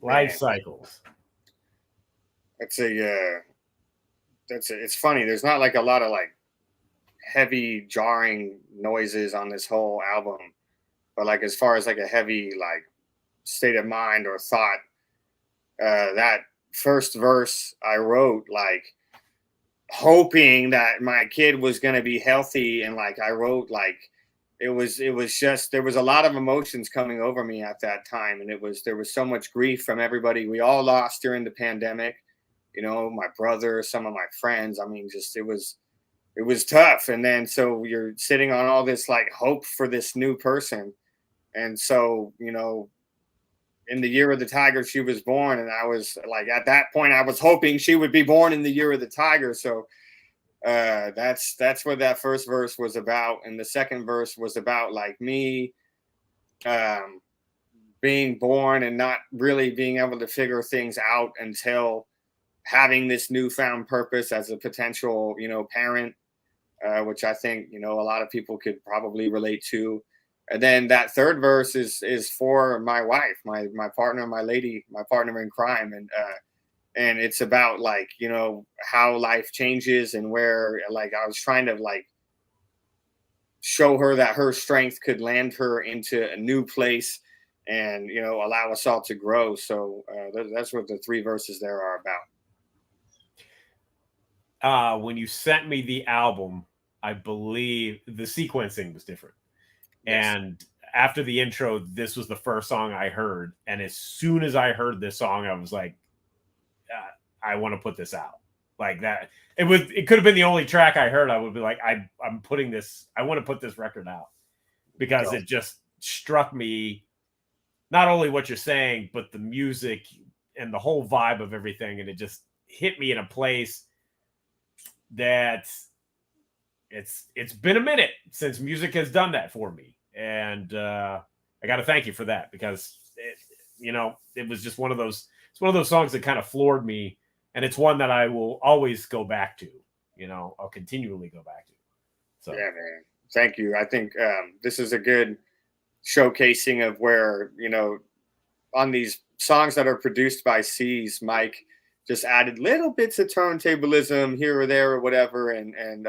Life cycles. It's funny. There's not like a lot of like heavy jarring noises on this whole album, but like as far as like a heavy like state of mind or thought, that first verse I wrote like hoping that my kid was going to be healthy, and like I wrote like it was just, there was a lot of emotions coming over me at that time, and there was so much grief from everybody we all lost during the pandemic, you know, my brother, some of my friends. I mean, just it was tough. And then so you're sitting on all this like hope for this new person, and so, you know, in the year of the tiger she was born, and I was like, at that point I was hoping she would be born in the year of the tiger. So that's what that first verse was about. And the second verse was about like me being born and not really being able to figure things out until having this newfound purpose as a potential, you know, parent, which I think, you know, a lot of people could probably relate to. And then that third verse is for my wife, my partner, my lady, my partner in crime. And it's about like, you know, how life changes and where, like, I was trying to like show her that her strength could land her into a new place and, you know, allow us all to grow. So that's what the 3 verses there are about. When you sent me the album, I believe the sequencing was different. Yes. And after the intro, this was the first song I heard. And as soon as I heard this song, I was like, I want to put this out. Like that. It could have been the only track I heard. I would be like, I want to put this record out because it just struck me, not only what you're saying, but the music and the whole vibe of everything. And it just hit me in a place that it's been a minute since music has done that for me. And I got to thank you for that because it was just one of those songs that kind of floored me. And it's one that I will always go back to, I'll continually go back to. So yeah, man. Thank you. I think this is a good showcasing of where, on these songs that are produced by C's, Mike just added little bits of turntablism here or there or whatever. And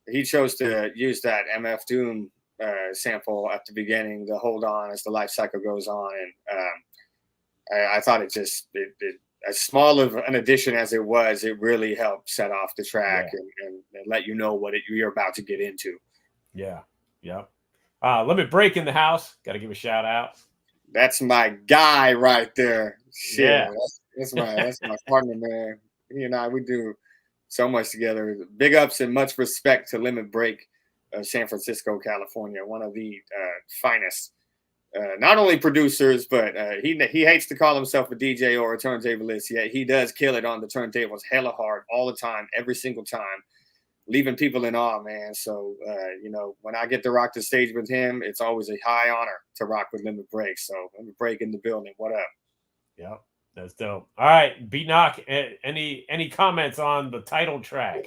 he chose to use that MF Doom sample at the beginning to hold on as the life cycle goes on. And I thought it as small of an addition as it was, it really helped set off the track and let you know what you're about to get into. Yeah. Yeah. Limit Break in the house. Got to give a shout out. That's my guy right there. Shit, yeah. That's my partner, man. He and I, we do so much together. Big ups and much respect to Limit Break of San Francisco, California. One of the finest, not only producers, but he hates to call himself a DJ or a turntablist, yet he does kill it on the turntables hella hard all the time, every single time, leaving people in awe, man. So, when I get to rock the stage with him, it's always a high honor to rock with Limit Break. So Limit Break in the building. What up? Yeah, that's dope. All right, Beat Knock, any comments on the title track?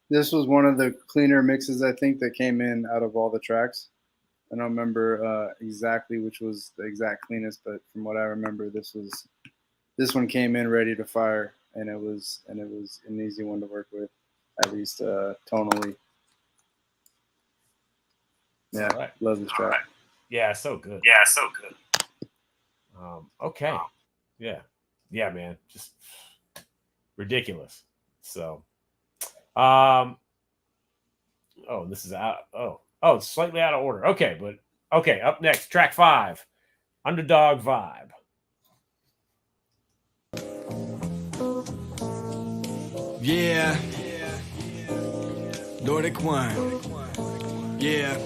This was one of the cleaner mixes, I think, that came in out of all the tracks. I don't remember exactly which was the exact cleanest, but from what I remember, this one came in ready to fire, and it was an easy one to work with, at least tonally. Yeah, right. Love this track. Right. Yeah, so good. Okay. Yeah, man, just ridiculous. So, this is out. Oh, it's slightly out of order. Okay, but okay. Up next, track 5, Underdog Vibe. Yeah. Nord1kone. Yeah.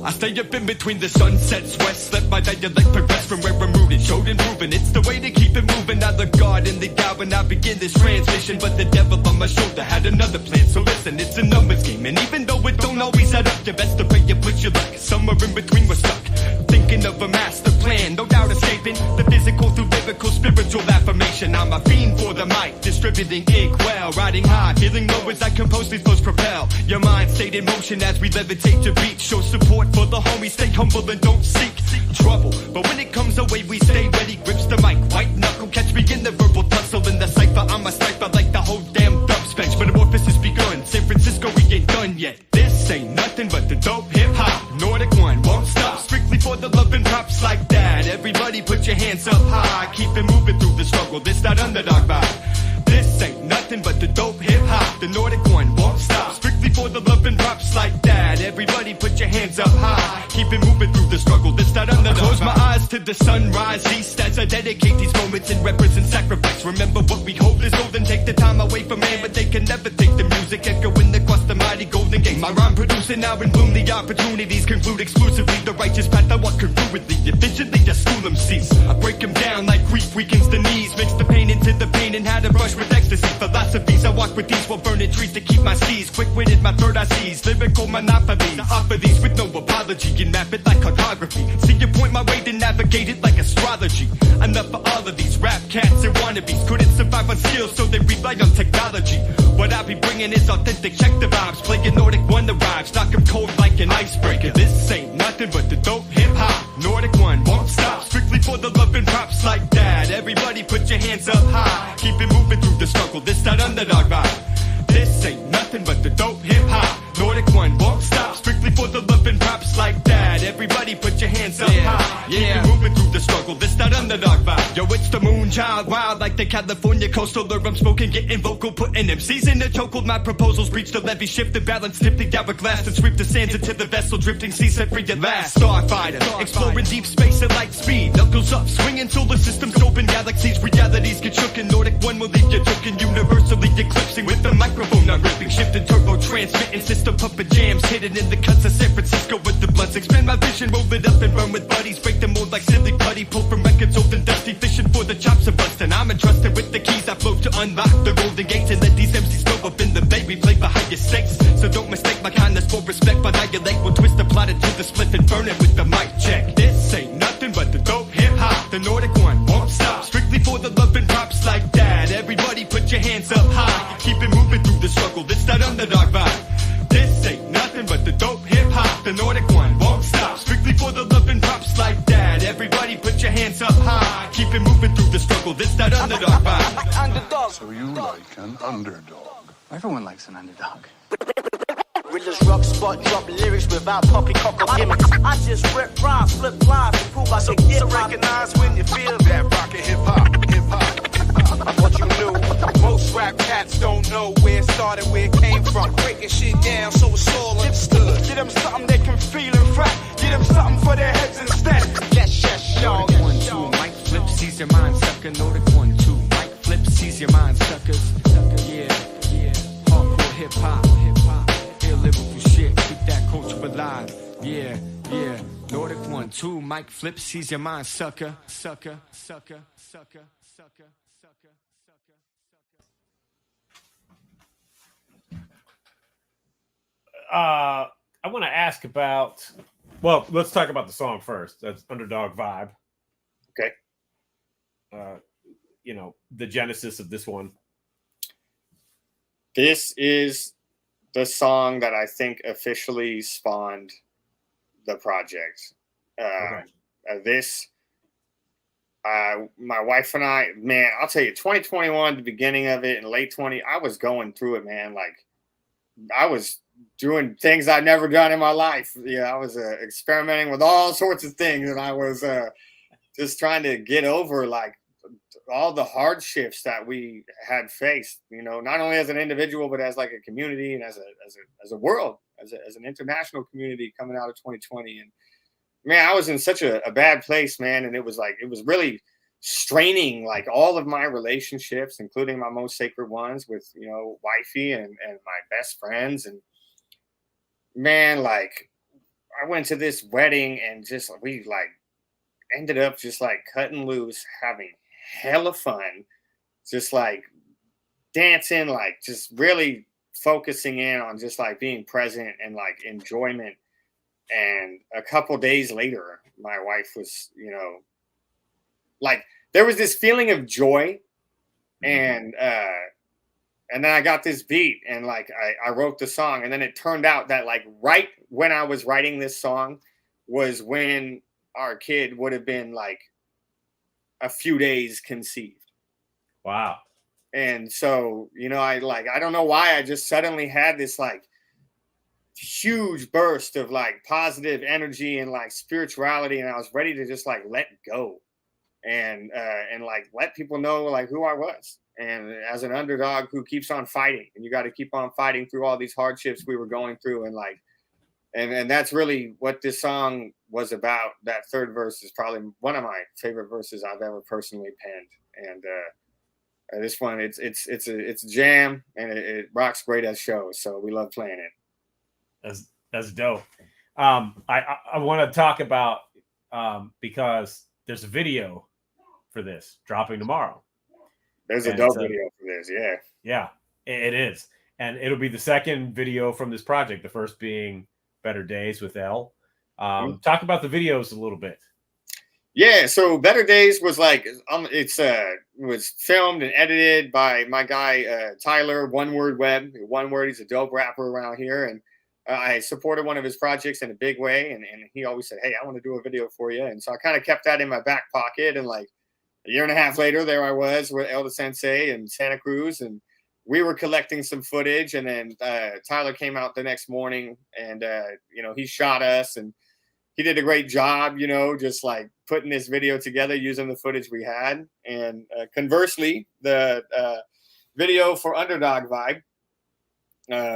I stay up in between the sunsets west, let my dialect progress from where I'm rooted, showed and proven. It's the way to keep it moving. I look God in the eye when I begin this transmission, but the devil on my shoulder had another plan. So listen, it's a numbers game, and even though it don't always add up, you best to pray you put your luck. Somewhere in between we're stuck, thinking of a master plan, no doubt escaping the physical through lyrical, spiritual affirmation. I'm a fiend for the mic, distributing ink well, riding high, feeling low as I compose these flows propel. Your mind stayed in motion as we levitate to beat. Show support for the homies, stay humble and don't seek trouble. But when it comes away, we stay ready. Grips the mic, white knuckle, catch me in the verbal tussle. In the cipher, I'm a sniper like the whole damn dubs bench. Metamorphosis begun, San Francisco, we ain't done yet. This ain't nothing but the dope hip-hop. Nord1kone won't stop, strictly for the love and props like that. Everybody put your hands up high, keep it moving through the struggle. This that underdog vibe. This ain't nothing but the dope hip-hop. The Nord1kone won't stop, strictly for the love and props like that. Everybody put your hands up high, keep it moving through the struggle. This that underdog. I close my eyes to the sunrise east as I dedicate these moments and represent sacrifice. Remember what we hold is golden. Take the time away from man, but they can never take the music echoing across the mighty golden gate. My rhyme producing now in bloom, the opportunities conclude exclusively the righteous path I walk congruently. Eventually I school them cease. I break them down like grief weakens the knees, mix the pain into the pain and how to brush with ecstasy. Philosophies I walk with these while burning trees to keep my steez. Quick-witted, my third eye sees lyrical monopolies. I offer these with no apology and map it like cartography. See your point, my way to navigate it like astrology. Enough for all of these rap cats and wannabes. Couldn't survive on skills, so they rely on technology. What I be bringing is authentic, check the vibes. Playing Nord1kone the rhymes, knock 'em cold like an icebreaker. This ain't nothing but the dope hip-hop. Nord1kone won't stop, strictly for the love and props like that. Everybody put your hands up high, keep it moving through the struggle, this that underdog vibe. This ain't nothing but the dope hip-hop. Nord1kone won't stop, strictly for the love and props like that. Everybody put your hands up high, keep it moving through the struggle, this that underdog vibe. Yo, it's the moon child, wild like the California coastal. I'm smoking, getting vocal, putting MCs in the chokehold. My proposals reach the levee, shift the balance, tip the hourglass, and sweep the sands into the vessel. Drifting sea set free at last. Starfighter, exploring deep space at light speed. Knuckles up, swinging solar systems, open galaxies. Realities get shook, and Nord1kone will leave you took, universally eclipsing with the microphone. I'm ripping, shifting, turbo, transmitting, system puppet jams, hidden in the cuts of San Francisco with the blunts. Expand my vision, roll it up and run with buddies. Break the mold like silly putty, pull from records old and dusty, fishing for the chops of bustin'. I'm entrusted with the keys I float to unlock the golden gates and let these MCs go up in the baby play for higher stakes. So don't mistake my kindness for respect, but how your leg will twist the plot into the split and burn it with the mic check. This ain't nothing but the dope hip-hop. The Nord1kone won't stop, strictly for the love and props like that. Everybody put your hands up high, keep it moving through the struggle, this that underdog vibe. This ain't nothing but the dope hip-hop. The Nord1kone won't stop, strictly for the love and props like that. Everybody put your hands up high, keep it moving through the struggle, this that underdog vibe. So you like an underdog? Everyone likes an underdog. Realest rock spot, drop lyrics without poppycock or gimmicks. I just rip rhymes, flip lines, and prove I can get to recognize when you feel that rockin' hip-hop, hip-hop. What you knew, most rap cats don't know where it started, where it came from. Breaking shit down so it's all understood. Get them something they can feel and rap. Get them something for their heads instead. Yes, yes, y'all. Nord1kone, mic flip, seize your mind, sucker. Nord1kone 2, mic flip, seize your mind, suckers. Yeah, yeah, hardcore hip-hop, hip-hop. Ill lyrical shit, keep that culture alive. Yeah, yeah, Nord1kone 2, mic flip, seize your mind, sucker, sucker, sucker, sucker, sucker, sucker, sucker. I want to ask about. Well, let's talk about the song first. That's Underdog Vibe. Okay. You know, the genesis of this one. This is the song that I think officially spawned the project. My wife and I, man, I'll tell you, 2021, the beginning of it, and late 20, I was going through it, man. Like, I was doing things I'd never done in my life. Yeah, I was experimenting with all sorts of things, and I was just trying to get over like all the hardships that we had faced. You know, not only as an individual, but as like a community and as a world, as an international community coming out of 2020. And man, I was in such a bad place, man. And it was really straining like all of my relationships, including my most sacred ones with, you know, wifey and my best friends. And man, like I went to this wedding and just, we like ended up just like cutting loose, having hella fun, just like dancing, like just really focusing in on just like being present and like enjoyment. And a couple days later, my wife was, you know, like there was this feeling of joy, and then I got this beat, and like I wrote the song, and then it turned out that like right when I was writing this song was when our kid would have been like a few days conceived. Wow. And so, you know, I don't know why I just suddenly had this like huge burst of like positive energy and like spirituality, and I was ready to just like let go and like let people know like who I was, and as an underdog who keeps on fighting, and you got to keep on fighting through all these hardships we were going through. And like and that's really what this song was about. That third verse is probably one of my favorite verses I've ever personally penned. And this one, it's a jam, and it rocks great at shows, so we love playing it. That's dope. I want to talk about because there's a video for this dropping tomorrow. There's a dope video for this, yeah. Yeah. It is. And it'll be the second video from this project, the first being Better Days with L. Talk about the videos a little bit. Yeah, so Better Days was like it's was filmed and edited by my guy Tyler, One Word Web. One Word, he's a dope rapper around here, and I supported one of his projects in a big way. And he always said, "Hey, I want to do a video for you," and so I kind of kept that in my back pocket. And like a year and a half later, there I was with Elder Sensei in Santa Cruz, and we were collecting some footage. And then Tyler came out the next morning, and he shot us, and he did a great job, just like putting this video together using the footage we had. And conversely, the video for Underdog Vibe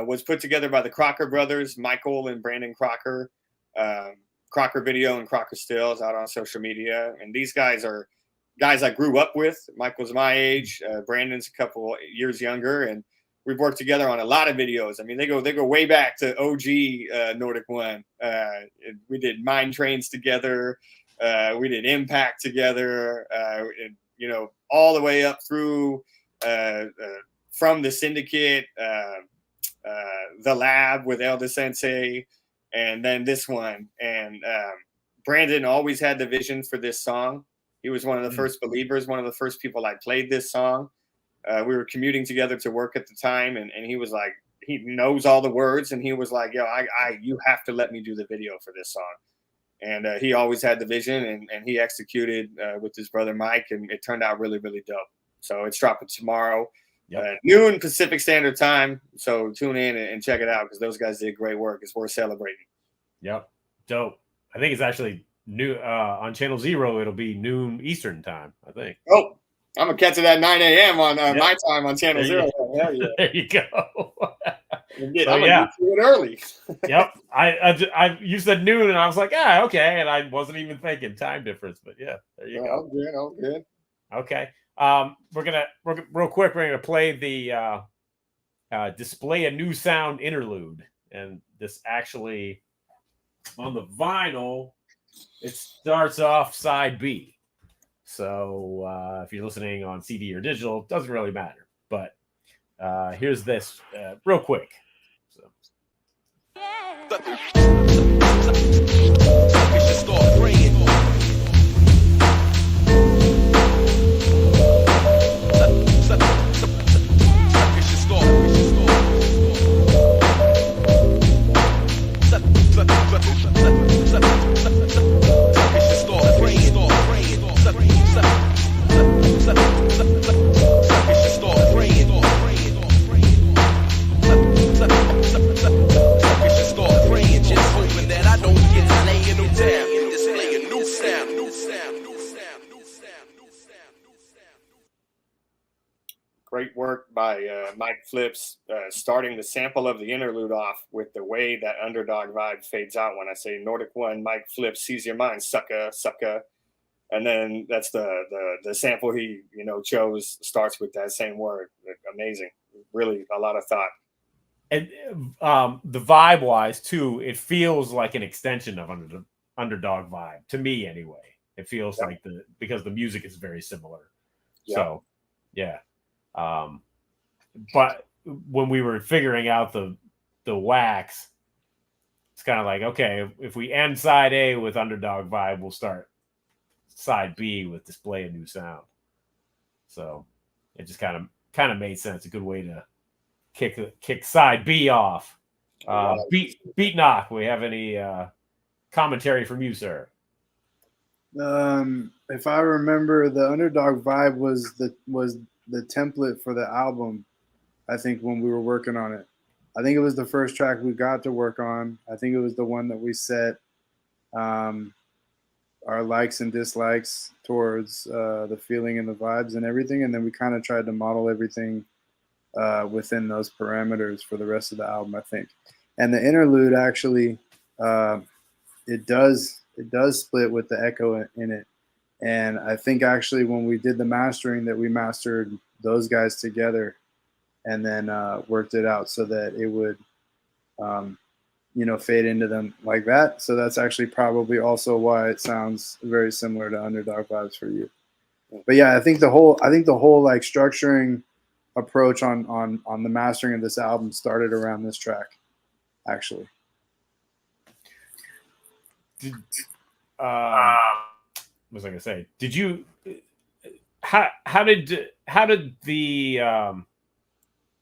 was put together by the Crocker brothers, Michael and Brandon Crocker. Crocker Video and Crocker Stills out on social media. And these guys are guys I grew up with. Michael's my age. Brandon's a couple years younger. And we've worked together on a lot of videos. I mean, they go way back to OG Nord1kone. We did Mine Trains together. We did Impact together. All the way up through from the Syndicate, the Lab with Elder Sensei, and then this one. And Brandon always had the vision for this song. He was one of the first believers, one of the first people I played this song. We were commuting together to work at the time, and he was like, he knows all the words, and he was like, yo, you have to let me do the video for this song. And he always had the vision, and he executed with his brother Mike, and it turned out really, really dope. So it's dropping tomorrow, noon Pacific Standard Time. So tune in and check it out, because those guys did great work. It's worth celebrating. Yep, dope. I think it's actually new on Channel Zero. It'll be noon Eastern Time, I think. Oh, I'm gonna catch it at 9 a.m. on my time on Channel Zero. There you go. I'm gonna do it early. Yep. You said noon, and I was like, okay, and I wasn't even thinking time difference, but yeah, there you go. All good. Okay. Real quick, we're gonna play the display a new sound interlude, and this actually on the vinyl, it starts off side B. So if you're listening on CD or digital, it doesn't really matter. But here's this real quick. So. Great work by Mike Flips, starting the sample of the interlude off with the way that Underdog Vibe fades out when I say Nord1kone, Mike Flips, seize your mind, sucker, sucker. And then that's the sample he chose starts with that same word. Amazing. Really a lot of thought. And the vibe wise too, it feels like an extension of Underdog Vibe to me anyway. It feels like because the music is very similar. So yeah. But when we were figuring out the wax, it's kind of like, okay, if we end side A with Underdog Vibe, we'll start side B with display a new sound. So it just kind of made sense. A good way to kick side B off. Beat Knock, we have any commentary from you, sir? If I remember, the Underdog Vibe was the template for the album. I think when we were working on it, I think it was the first track we got to work on. I think it was the one that we set our likes and dislikes towards the feeling and the vibes and everything, and then we kind of tried to model everything within those parameters for the rest of the album, I think. And the interlude actually, it does split with the echo in it. And I think actually when we did the mastering, that we mastered those guys together and then worked it out so that it would, fade into them like that. So that's actually probably also why it sounds very similar to Underdog Vibes for you. But yeah, I think the whole like structuring approach on the mastering of this album started around this track, actually. What was I gonna say? Did you? How did the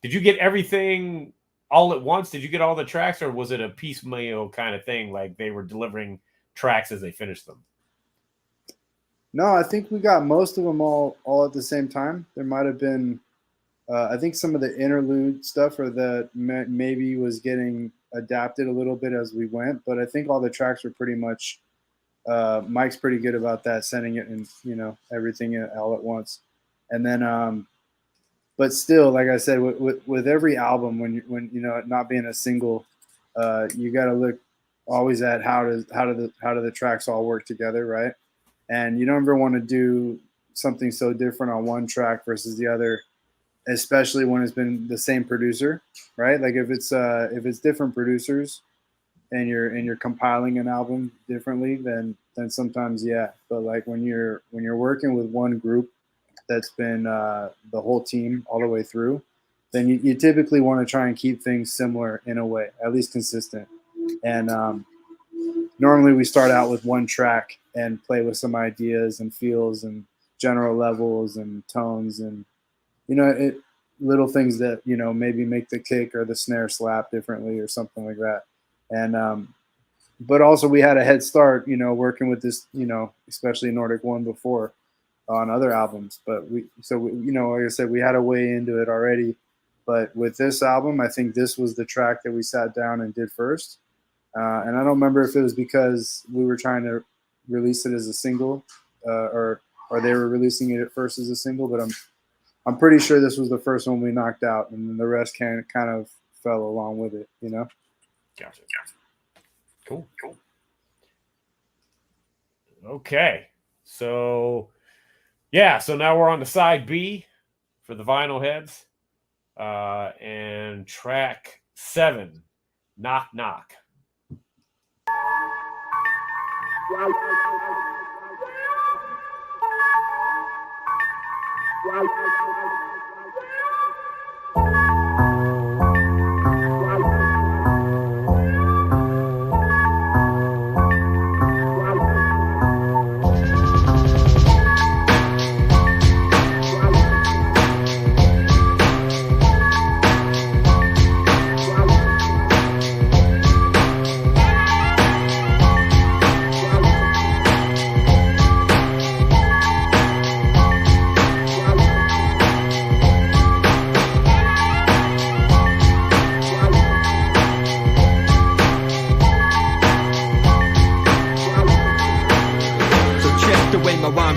did you get everything all at once? Did you get all the tracks, or was it a piecemeal kind of thing? Like they were delivering tracks as they finished them? No, I think we got most of them all at the same time. There might have been, I think some of the interlude stuff or that maybe was getting adapted a little bit as we went, but I think all the tracks were pretty much, Mike's pretty good about that, sending it and, everything all at once. And then, but still, like I said, with every album, when not being a single, you got to look always at how do the tracks all work together, right? And you don't ever want to do something so different on one track versus the other, especially when it's been the same producer, right? Like if it's different producers and you're compiling an album differently, then sometimes, yeah. But like when you're working with one group that's been the whole team all the way through, then you typically want to try and keep things similar in a way, at least consistent. And normally we start out with one track and play with some ideas and feels and general levels and tones and, little things that, maybe make the kick or the snare slap differently or something like that. And, but also we had a head start, working with this, especially Nord1kone before on other albums. But like I said, we had a way into it already. But with this album, I think this was the track that we sat down and did first. And I don't remember if it was because we were trying to release it as a single, or they were releasing it at first as a single. But I'm pretty sure this was the first one we knocked out, and then the rest kind of fell along with it. Gotcha. Cool. Okay, so now we're on to side B for the vinyl heads, and track 7, Knock Knock.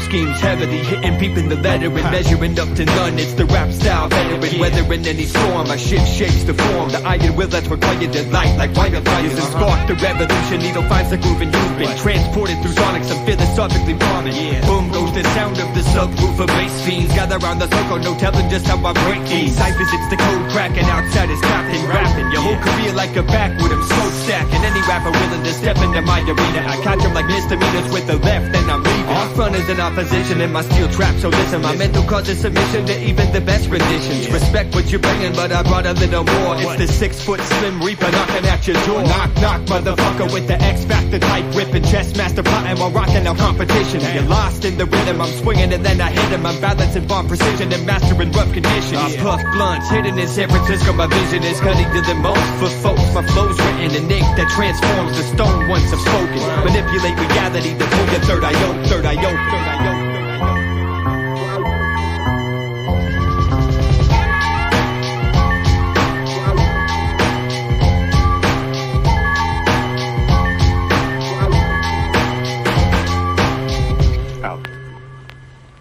Schemes heavily hitting, peeping the letter and measuring up to none. It's the rap style veteran, weathering any storm. My shit shapes the form, the iron will that's required to light like wildfires and spark the revolution. Needle finds the groove and you've been transported through sonics. I'm philosophically bombing. Boom goes the sound of the subwoofer. Bass fiends gather around the circle, no telling just how I break these ciphers. It's the code cracking, outside is Captain rapping. Your whole career like a backwood, I'm so stacking. Any rapper willing to step into my arena, I catch them like misdemeanors with the left, then I'm leaving. Off runners and opposition in my steel trap, so listen, my mental causes submission to even the best renditions. Respect what you're bringing, but I brought a little more. It's the 6-foot slim reaper knocking at your door. Knock, knock, motherfucker, with the X Factor type ripping, chest master plotting while rocking our competition. You're lost in the rhythm, I'm swinging and then I hit him. I'm balancing bomb precision and mastering rough conditions. I puff blunts, hidden in San Francisco, my vision is cutting to the most. For folks, my flow's written in ink that transforms the stone once I've spoken. Manipulate reality to pull your third eye open, third eye open, third eye open.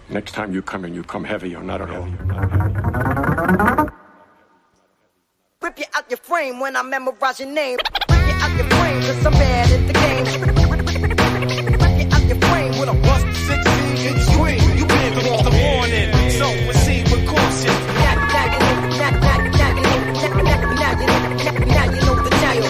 Next time you come in, you come heavier, not at all. Rip you out your frame when I memorize your name. Rip you out your frame cause I'm bad at the game. Rip you out your frame with a bust 16 in screen. You been through all the warning, so proceed with caution. Now you know the deal.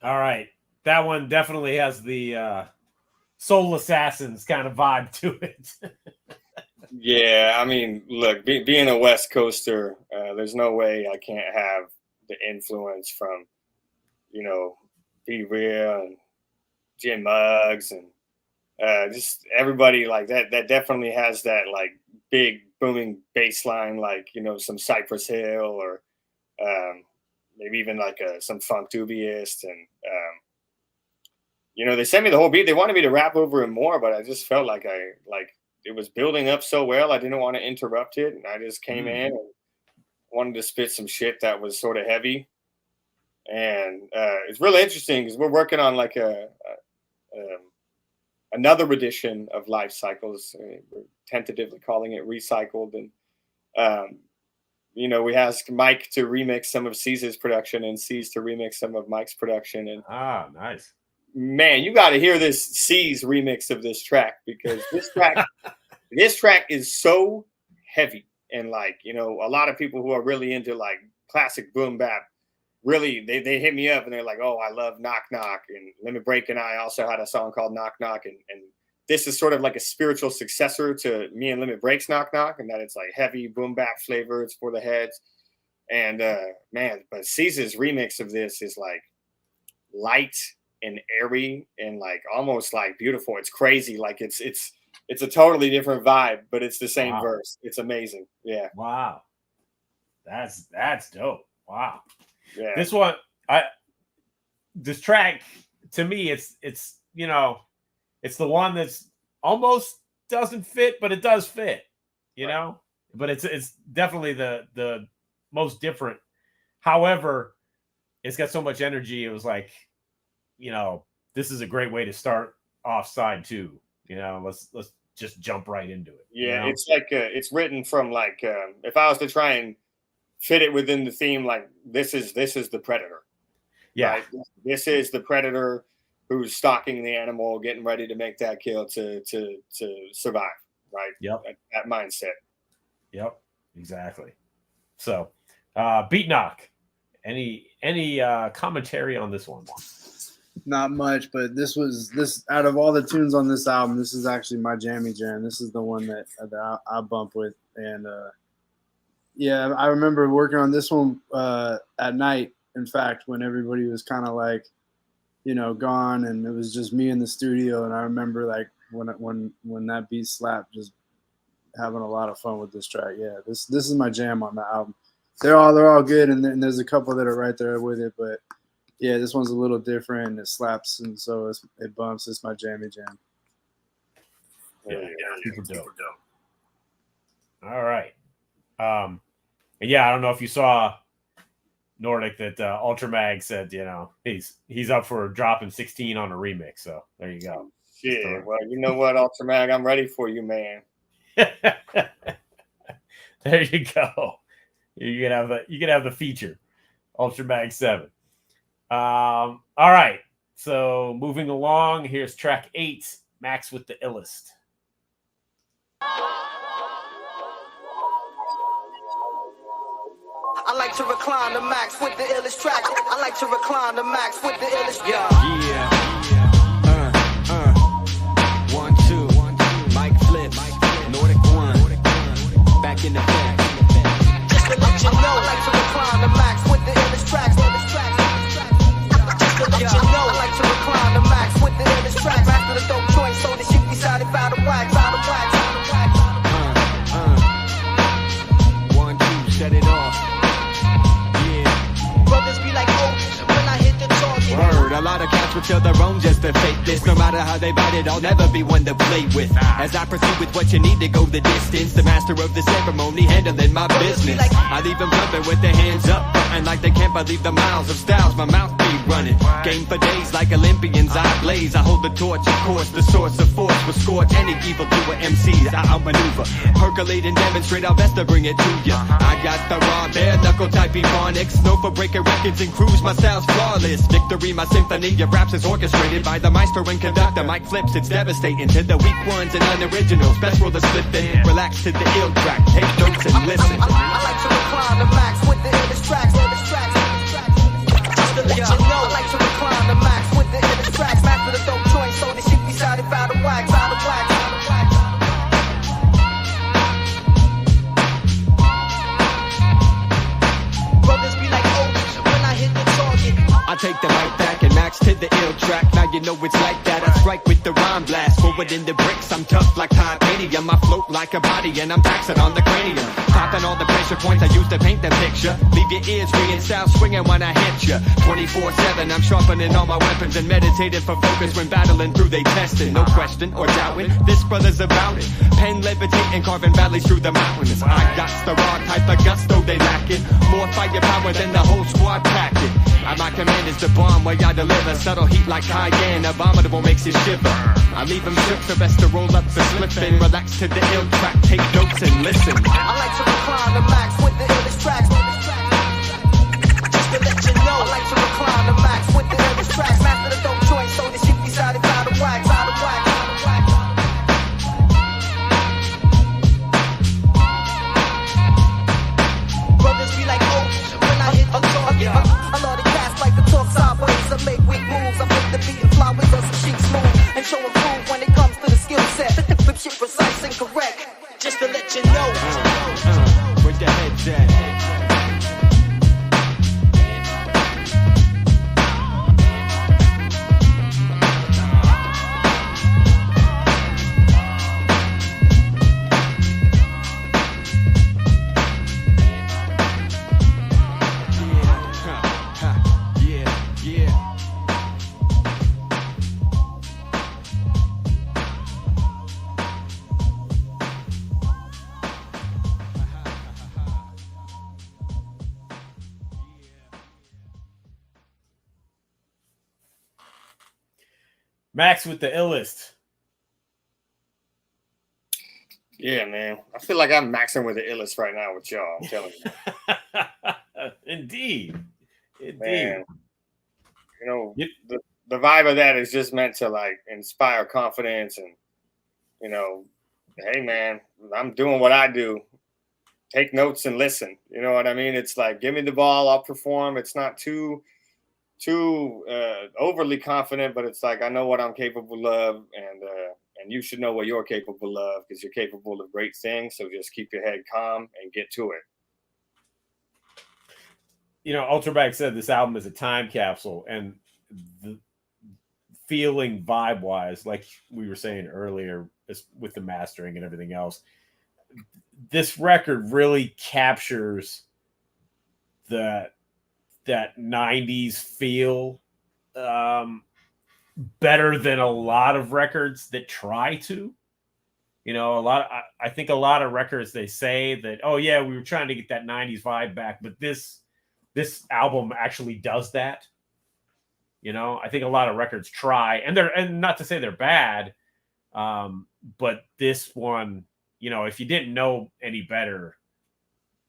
All right. That one definitely has the Soul Assassins kind of vibe to it. Yeah, I mean, look, being a West Coaster, there's no way I can't have the influence from, you know, Be Real and Jim Muggs and just everybody like that. That definitely has that like big booming bass line, like, you know, some Cypress Hill or maybe even like some Funk Dubious. And, you know, they sent me the whole beat. They wanted me to rap over it more, but I just felt like it was building up so well. I didn't want to interrupt it. And I just came in and wanted to spit some shit that was sort of heavy. And it's really interesting because we're working on like another edition of Life Cycles. We're tentatively calling it Recycled. And, you know, we asked Mike to remix some of C's production and C's to remix some of Mike's production. And nice. Man, you got to hear this C's remix of this track, because this track is so heavy. And like, you know, a lot of people who are really into like classic boom bap, really, they hit me up and they're like, oh, I love Knock Knock. And Limit Break and I also had a song called Knock Knock. And this is sort of like a spiritual successor to me and Limit Break's Knock Knock, and that it's like heavy boom bap flavor. It's for the heads. And man, but Caesar's remix of this is like light and airy and like almost like beautiful. It's crazy. Like it's a totally different vibe, but it's the same verse. It's amazing. Yeah. Wow. That's dope. Wow. Yeah. This track to me, it's you know, it's the one that's almost doesn't fit, but it does fit, you know, but it's definitely the most different. However, it's got so much energy. It was like, you know, this is a great way to start off side 2. You know, let's just jump right into it. Yeah, you know? it's like it's written from like if I was to try and fit it within the theme, like this is the predator. Yeah, right? This is the predator who's stalking the animal, getting ready to make that kill to survive. Right. Yep. That mindset. Yep. Exactly. So, Beat Knock. Any commentary on this one? Not much, but this out of all the tunes on this album, this is actually my jammy jam. This is the one that I bump with. And yeah, I remember working on this one at night, in fact, when everybody was kind of like, you know, gone, and it was just me in the studio. And I remember like when that beat slapped, just having a lot of fun with this track. Yeah, this is my jam on the album. They're all good, and there's a couple that are right there with it, but yeah, this one's a little different. It slaps, and so it bumps. It's my jammy jam. Yeah, super dope. All right. Yeah, I don't know if you saw Nordic that Ultra Mag said, you know, he's up for dropping 16 on a remix. So there you go. Yeah, well, you know what, Ultra Mag, I'm ready for you, man. There you go. You can have the feature, Ultra Mag 7. All right. So moving along, here's track 8, Max with the Illest. I like to recline the Max with the illest track. I like to recline the Max with the illest. Yeah. 1, 2, Mike Flip, Nord1kone, back in the back. Just to let you know, I like to recline the Max with the illest tracks. Just to let you know, I like to recline the Max with the illest tracks. After the dope joint, so the shit decided out of wax, out of wax. 1, 2, set it off. Brothers be like, oh, when I hit the target. Word, a lot of cats will tell their own just to fake this. No matter how they bite it, I'll never be one to play with. As I proceed with what you need to go the distance, the master of the ceremony handling my business. I leave them jumping with their hands up, and like they can't believe the miles of styles my mouth be running. Game for days like Olympians, I blaze. I hold the torch, of course, the source of force will scorch any evil doer MCs. I outmaneuver, percolate and demonstrate our best to bring it to ya. I got the raw, bare knuckle type ebonics, known for breaking records and cruise. My style's flawless. Victory, my symphony of raps is orchestrated by the maestro and conductor. Mike Flips, it's devastating to the weak ones and unoriginals. Best roll the slip in, relax to the ill track. Take notes and listen. I like to recline the Max with the illest tracks. Just to let you know, I like to recline the know it's like that. I strike with the rhyme blast, forward in the bricks. I'm tough like titanium. I float like a body, and I'm taxing on the cranium. Popping all the pressure points I use to paint the picture. Leave your ears ringing, style swinging when I hit ya. 24/7, I'm sharpening all my weapons and meditating for focus when battling through they testing. No question or doubting, this brother's about it. Pen levitating, carving valleys through the mountains. I got the raw type of gusto they lacking. More firepower than the whole squad packing. At my command is the bomb where y'all deliver. Subtle heat like cayenne, abominable makes you shiver. I leave them shook, so best to roll up the slip and relax to the ill track. Take notes and listen. I like to recline the max with the illest tracks. Just to let you know, I like to recline the max with the illest tracks. Master the dope joint, so the shit beside it, out of wax, out of wax. Brothers be like, oh, when I hit a target, I love the cats like to talk sideways. I make weak moves, I flip the beat and fly with us, some cheap smooth and show and prove when it comes to the skill set. Flip shit precise and correct, just to let you know. Where the head's at? Max with the illest. Yeah, man. I feel like I'm maxing with the illest right now with y'all. I'm telling you. Indeed. Man. You know, the vibe of that is just meant to like inspire confidence and, you know, hey man, I'm doing what I do. Take notes and listen. You know what I mean? It's like, give me the ball, I'll perform. It's not too overly confident, but it's like I know what I'm capable of, and you should know what you're capable of because you're capable of great things. So just keep your head calm and get to it. You know, Ultrabag said this album is a time capsule, and the feeling vibe-wise, like we were saying earlier, with the mastering and everything else, this record really captures that 90s feel better than a lot of records that try to. You know, I think a lot of records, they say that, oh yeah, we were trying to get that 90s vibe back, but this album actually does that. You know, I think a lot of records try, and not to say they're bad, but this one, you know, if you didn't know any better,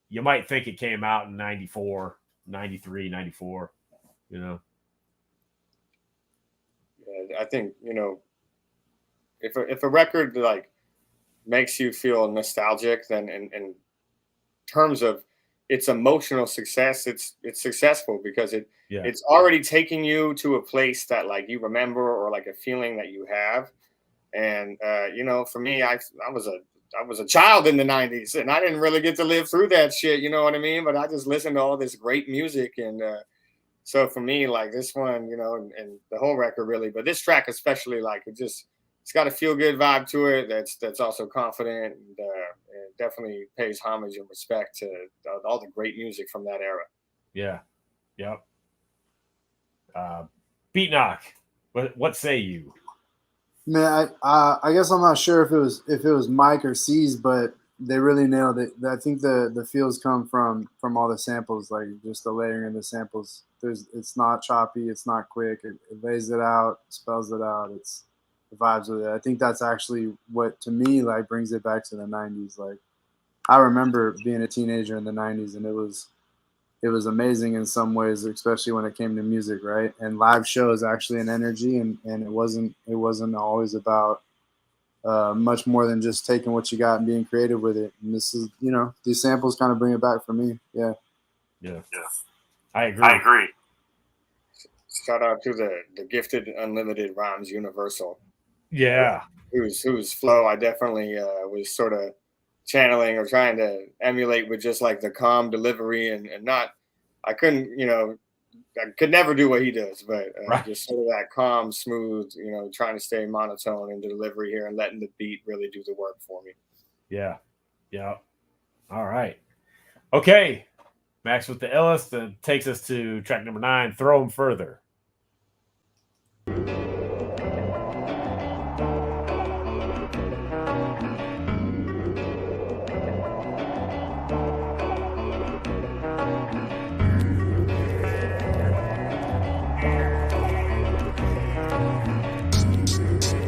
you might think it came out in 94, 93, 94, you know. Yeah, I think, you know, if a record like makes you feel nostalgic, then in terms of its emotional success, it's successful because it's already taking you to a place that like you remember, or like a feeling that you have. And you know, for me, I was a child in the 90s, and I didn't really get to live through that shit, you know what I mean? But I just listened to all this great music, and so for me, like this one, you know, and the whole record really, but this track especially, like it's got a feel good vibe to it. That's also confident, and it definitely pays homage and respect to all the great music from that era. Yeah, yep. Beat Knock, what say you? Man, I guess I'm not sure if it was Mike or C's, but they really nailed it. I think the feels come from all the samples, like just the layering of the samples. It's not choppy, it's not quick. It lays it out, spells it out. It's the vibes with it. I think that's actually what, to me, like brings it back to the 90s. Like I remember being a teenager in the 90s, and it was amazing in some ways, especially when it came to music, right? And live shows actually an energy, and it wasn't always about much more than just taking what you got and being creative with it. And this is, you know, these samples kind of bring it back for me. Yeah. I agree. Shout out to the gifted unlimited rhymes universal. Yeah. Whose flow I definitely was sort of channeling or trying to emulate with just like the calm delivery and not, I couldn't, you know, I could never do what he does, but Right. just sort of that calm, smooth, trying to stay monotone in the delivery here and letting the beat really do the work for me. Yeah. Yeah. All right. Okay. Max with the illest that takes us to track number 9, Throw 'Em Further.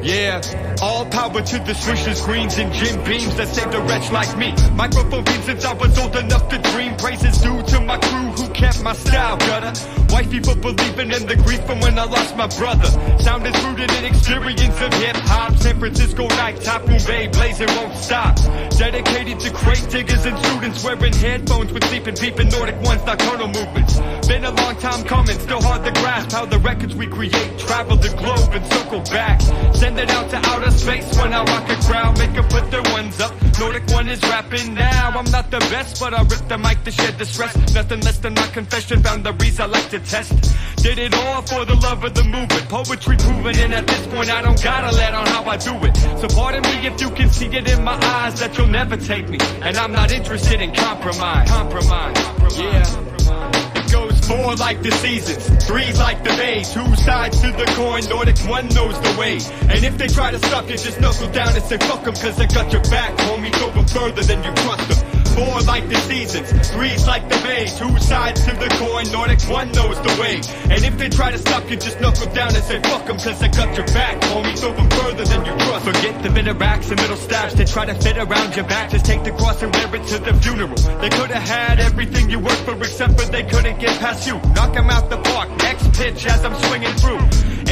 Yeah, all power to the swishers, greens, and Jim Beams that saved a wretch like me. Microphone beam since I was old enough to dream. Praises due to my crew who kept my style gutter. Wifey for believing in the grief from when I lost my brother. Sound is rooted in experience of hip-hop. San Francisco night, top Boom Bay, blazing won't stop. Dedicated to crate diggers and students wearing headphones with sleeping peeping Nord1kone's nocturnal movements. Been a long time coming, still hard to grasp how the records we create travel the globe and circle back. Send it out to outer space when I rock a crowd, make them put their ones up. Nord1kone is rapping now. I'm not the best, but I rip the mic to shed the stress. Nothing less than my confession, boundaries I like to test. Did it all for the love of the movement. Poetry proven, and at this point I don't gotta let on how I do it. So pardon me if you can see it in my eyes that you'll never take me, and I'm not interested in compromise. Yeah. It goes 4 like the seasons, 3's like the bay, 2 sides to the coin, Nord1kone knows the way. And if they try to suck it, just knuckle down and say fuck 'em, cause I got your back, homie, go further than you trust them. 4 like the seasons, 3's like the bay, 2 sides to the coin, Nord1kone knows the way. And if they try to stop you, just knuckle down and say fuck 'em, cause I got your back, homie, go further than you trust. Forget the bitter backs and middle stabs, they try to fit around your back, just take the cross and wear it to the funeral. They could've had everything you worked for except for they couldn't get past you. Knock 'em out the park, next pitch as I'm swinging through.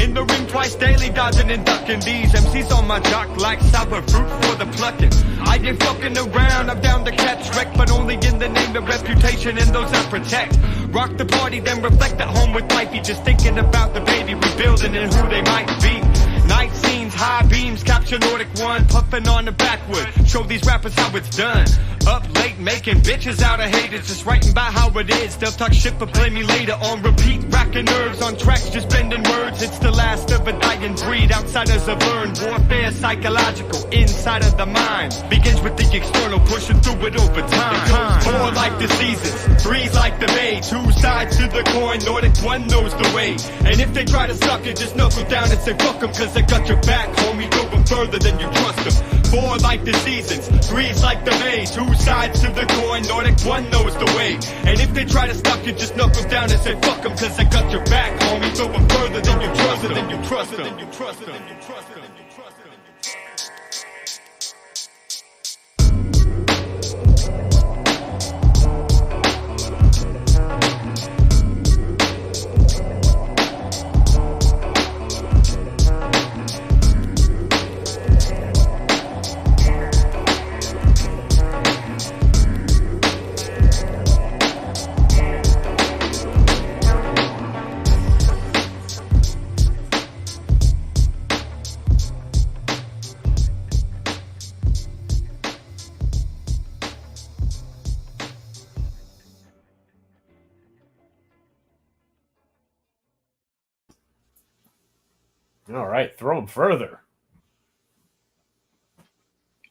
In the ring twice daily, dodging and ducking. These MCs on my jock like sour fruit for the plucking. I ain't fucking around, I'm down to catch wreck, but only in the name of reputation and those I protect. Rock the party, then reflect at home with wifey, just thinking about the baby rebuilding and who they might be. Night scenes, high beams, capture Nord1kone, puffing on the backwood. Show these rappers how it's done. Up late, making bitches out of haters, just writing about how it is. They'll talk shit but play me later on repeat, racking nerves on tracks, just bending words. It's the last of a dying breed. Outsiders have learned warfare, psychological, inside of the mind. Begins with the external, pushing through it over time. It goes 4 like the seasons, 3's like the bay, 2 sides to the coin, Nord1kone knows the way. And if they try to suck it, just knuckle down and say fuck 'em, cause I got your back, homie, go further than you trust them. 4 like the seasons, 3's like the bay, 2 sides to the coin, Nord1kone knows the way. And if they try to stop you, just knuckle down and say fuck 'em, cause I got your back, homie, go further than you trust them. Than you trust them. Than you trust them. Than you trust them. All right, Throw 'Em Further.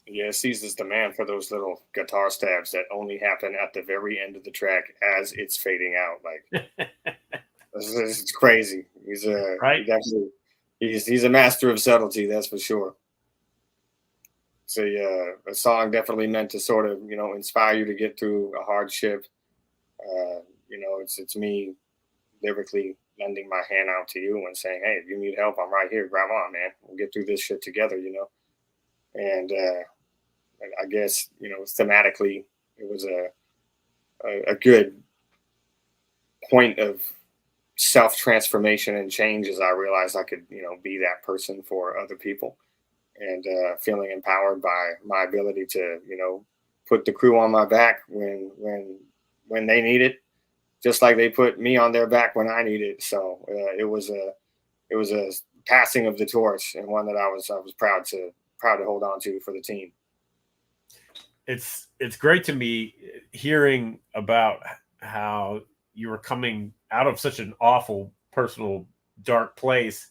Yeah, Caesar's the man for those little guitar stabs that only happen at the very end of the track as it's fading out. Like it's crazy. He's Right. he's a master of subtlety, that's for sure. So yeah, a song definitely meant to sort of inspire you to get through a hardship. It's me lyrically lending my hand out to you and saying, hey, if you need help, I'm right here. Grab on, man. We'll get through this shit together, And I guess, thematically, it was a good point of self-transformation and change as I realized I could, be that person for other people and feeling empowered by my ability to, put the crew on my back when they need it, just like they put me on their back when I need it. So it was a passing of the torch, and one that I was proud to hold on to for the team. It's great to me hearing about how you were coming out of such an awful personal dark place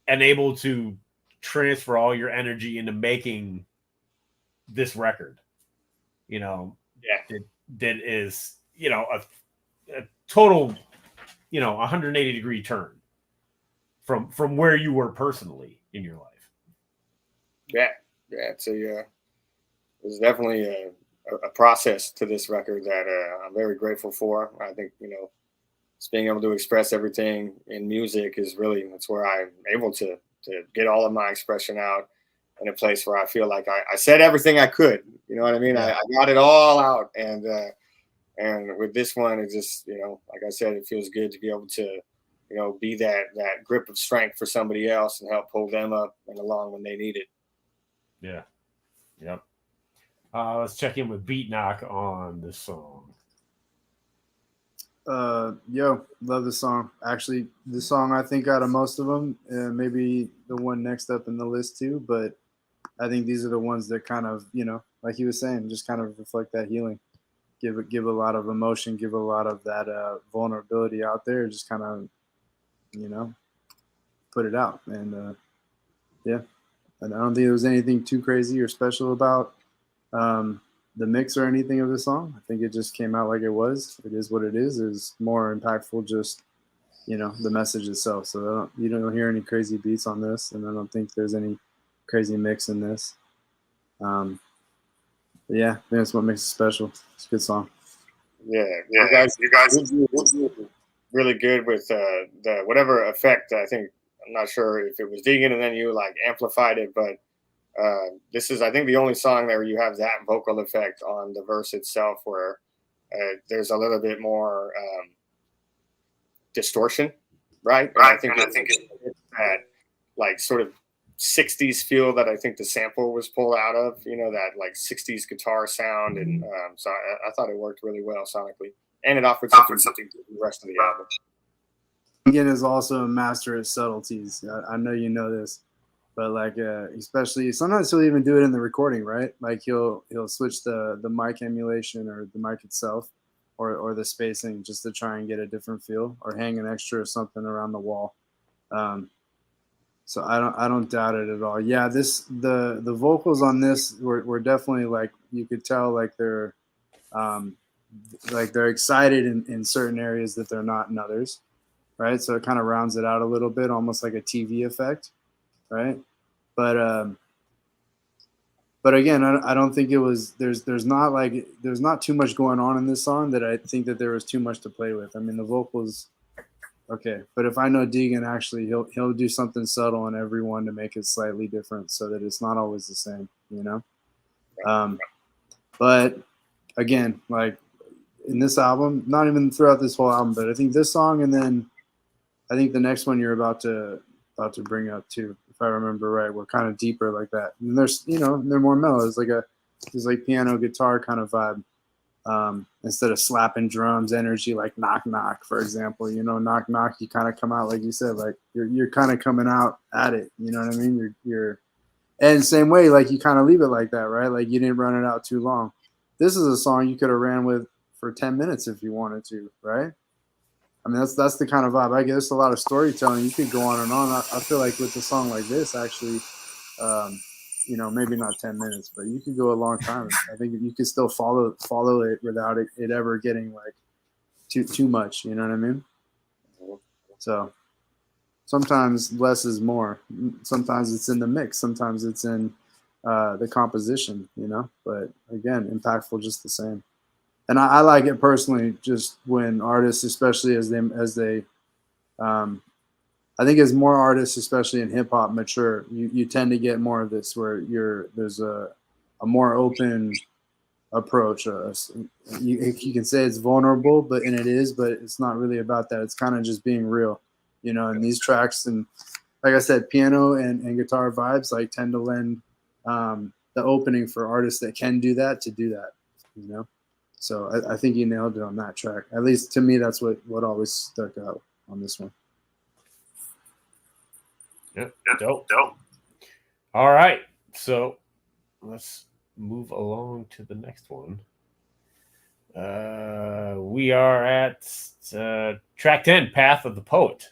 and able to transfer all your energy into making this record, that is, a total, 180-degree turn from where you were personally in your life. Yeah. It's definitely a process to this record that I'm very grateful for. I think, just being able to express everything in music that's where I'm able to get all of my expression out in a place where I feel like I said everything I could. You know what I mean? Yeah. I got it all out. And with this one, it just, like I said, it feels good to be able to, be that grip of strength for somebody else and help pull them up and along when they need it. Yeah. Yep. Let's check in with Beat Knock on this song. Love the song. Actually, the song I think out of most of them, maybe the one next up in the list too, but I think these are the ones that kind of, like he was saying, just kind of reflect that healing, give a lot of emotion, give a lot of that vulnerability out there, just kind of, put it out. And and I don't think there was anything too crazy or special about the mix or anything of the song. I think it just came out like it was. It is what it is. It's more impactful, just the message itself. So you don't hear any crazy beats on this, and I don't think there's any crazy mix in this. Yeah, I think that's what makes it special. It's a good song. Yeah. You guys really good with the whatever effect. I think, I'm not sure if it was Deegan and then you like amplified it, but this is, I think, the only song where you have that vocal effect on the verse itself, where there's a little bit more distortion, right? And I think it's that like sort of 60s feel that I think the sample was pulled out of, that like 60s guitar sound, and so I thought it worked really well sonically, and it offered something to the rest of the album. Deegan is also a master at subtleties. I know you know this. But like, especially sometimes he'll even do it in the recording, right? Like he'll switch the mic emulation or the mic itself, or the spacing, just to try and get a different feel, or hang an extra or something around the wall. So I don't doubt it at all. Yeah, the vocals on this were definitely, like, you could tell like they're excited in certain areas that they're not in others, right? So it kind of rounds it out a little bit, almost like a TV effect. Right, but again, I don't think it was. There's not too much going on in this song that I think that there was too much to play with. I mean, the vocals, okay, but if I know Deegan, actually, he'll do something subtle in every one to make it slightly different, so that it's not always the same, But again, like in this album, not even throughout this whole album, but I think this song, and then I think the next one you're about to bring up too, if I remember right, we're kind of deeper like that. And there's, they're more mellow. There's like piano guitar kind of vibe, instead of slapping drums energy like Knock Knock, for example. Knock Knock, you kind of come out, like you said, like you're kind of coming out at it. You know what I mean? You're and same way, like you kind of leave it like that, right? Like you didn't run it out too long. This is a song you could have ran with for 10 minutes if you wanted to, right? I mean, that's the kind of vibe. I guess a lot of storytelling. You could go on and on. I feel like with a song like this, actually, maybe not 10 minutes, but you could go a long time. I think you could still follow it without it ever getting like too much. You know what I mean? So sometimes less is more. Sometimes it's in the mix. Sometimes it's in the composition. But again, impactful just the same. And I like it personally, just when artists, especially as they I think as more artists, especially in hip hop, mature, you tend to get more of this, where there's a more open approach. You can say it's vulnerable, and it is, but it's not really about that. It's kind of just being real, and these tracks, and like I said, piano and guitar vibes like tend to lend the opening for artists that can do that to do that, So I think you nailed it on that track. At least to me, that's what always stuck out on this one. Yep. Dope. All right. So let's move along to the next one. We are at track 10, Path of the Poet.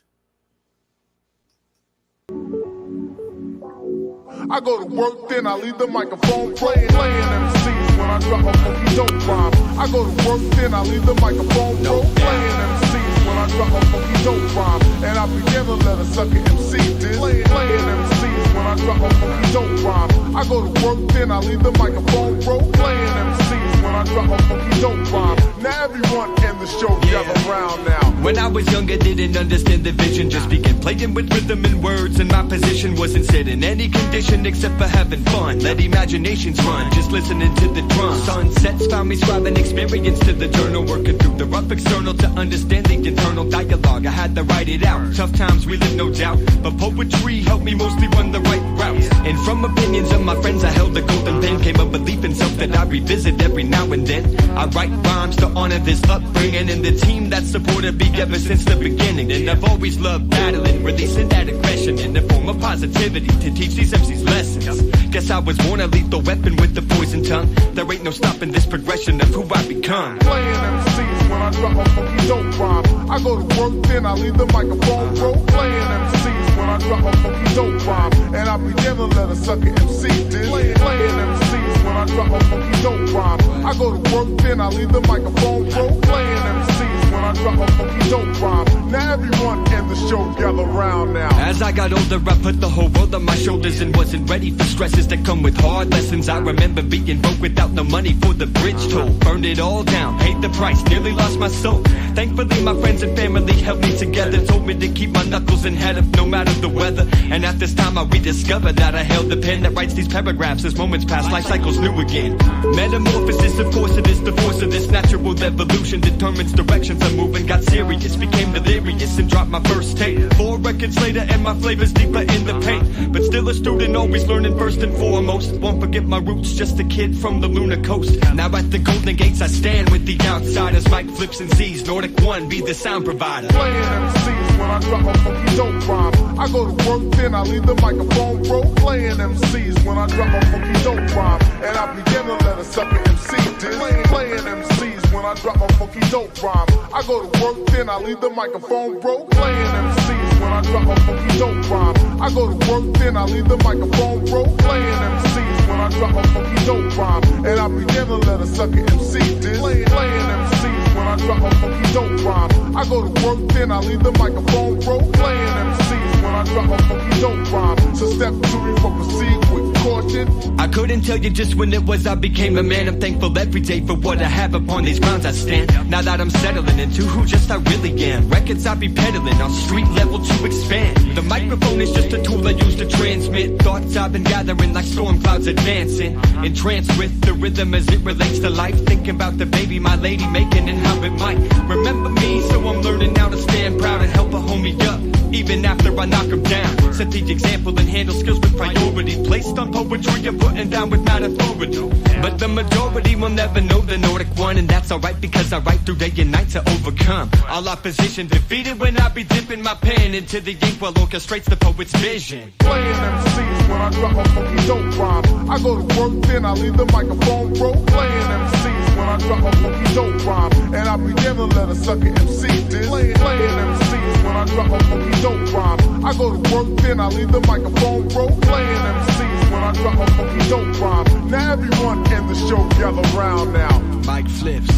I go to work, then I leave the microphone playing MCs when I drop a funky dope rhyme. I go to work, then I leave the microphone playing MCs when I drop a funky dope rhyme. And I begin to let a sucker MC diss. Playing MCs when I drop a funky dope rhyme. I go to work, then I leave the microphone playing MCs when I drop a funky dope rhyme. Now everyone in the show gather round now. When I was younger, didn't understand the vision. Just began playing with rhythm and words, and my position wasn't set in any condition except for having fun. Let imaginations run, just listening to the drums. Sunsets found me scribing experience to the journal, working through the rough external to understand the internal dialogue. I had to write it out. Tough times we live, no doubt, but poetry helped me mostly run the right routes. And from opinions of my friends, I held the golden pen. Came a belief in self that I revisit every now and then. I write rhymes to honor this upbringing and the team that supported me ever since the beginning. And I've always loved battling, releasing that aggression in the form of positivity to teach these MCs lessons. Guess I was born a lethal weapon with the poison tongue. There ain't no stopping this progression of who I become. Playing MCs when I drop a funky dope rhyme. I go to work, then I leave the microphone playing MCs when I drop a funky dope rhyme. And I begin to let a sucker MC diss. Playing MCs when I drop a funky dope rhyme. I go to work, then I leave the microphone playing MCs when I drop a funky dope rhyme. Now everyone in the show gather round now. As I got older, I put the whole world on my shoulders and wasn't ready for stresses that come with hard lessons. I remember being broke without no money for the bridge toll. Burned it all down, paid the price, nearly lost my soul. Thankfully, my friends and family held me together, told me to keep my knuckles and head up no matter the weather. And at this time, I rediscovered that I held the pen that writes these paragraphs as moments pass, life cycles new again. Metamorphosis, of course it is the force of this natural evolution, determines directions I'm moving. Got serious, became delirious, and dropped my first tape. 4 records later, and my flavor's deeper in the paint. But still a student, always learning first and foremost. Won't forget my roots, just a kid from the lunar coast. Now at the Golden Gates, I stand with the outsiders. Mic flips and sees, Nord1kone be the sound provider. Playing MCs when I drop a funky dope rhyme. I go to work, then I leave the microphone playing MCs when I drop a funky dope rhyme. And I begin to let a sucker MC diss. Playing MCs when I drop a funky dope rhyme. I go to work, then I leave the microphone playing MCs when I drop a funky dope rhyme. I go to work, then I leave the microphone playing MCs when I drop a funky dope rhyme. And I begin to let a sucker MC diss. Playing MCs when I drop a funky dope rhyme. I go to work, then I leave the microphone playing MCs when I drop a funky dope rhyme. So step 2 for proceed with caution. I couldn't tell you just when it was I became a man. I'm thankful every day for what I have upon these grounds I stand. Now that I'm settling into who just I really am. Records I be peddling on street level to expand. The microphone is just a tool I use to transmit thoughts I've been gathering like storm clouds advancing. Entranced with the rhythm as it relates to life. Thinking about the baby my lady making and how it might remember me. So I'm learning now to stand proud and help a homie up, even after I knock him down. Set the example and handle skills with priority. Placed on poetry and putting down with not authority. But the majority will never know the Nord1kone, and that's alright because I write through day and night to overcome all opposition. Defeated when I be dipping my pen into the ink while orchestrates the poet's vision. Playing MCs when I drop a funky dope rhyme. I go to work, then I leave the microphone playing MCs when I drop a funky dope rhyme. And I begin to let a sucker MC diss. Playing MCs when I drop a funky dope rhyme. I go to work, then I leave the microphone playing MCs when I drop a funky dope rhyme. Now everyone in the show gather round now. Mic flips,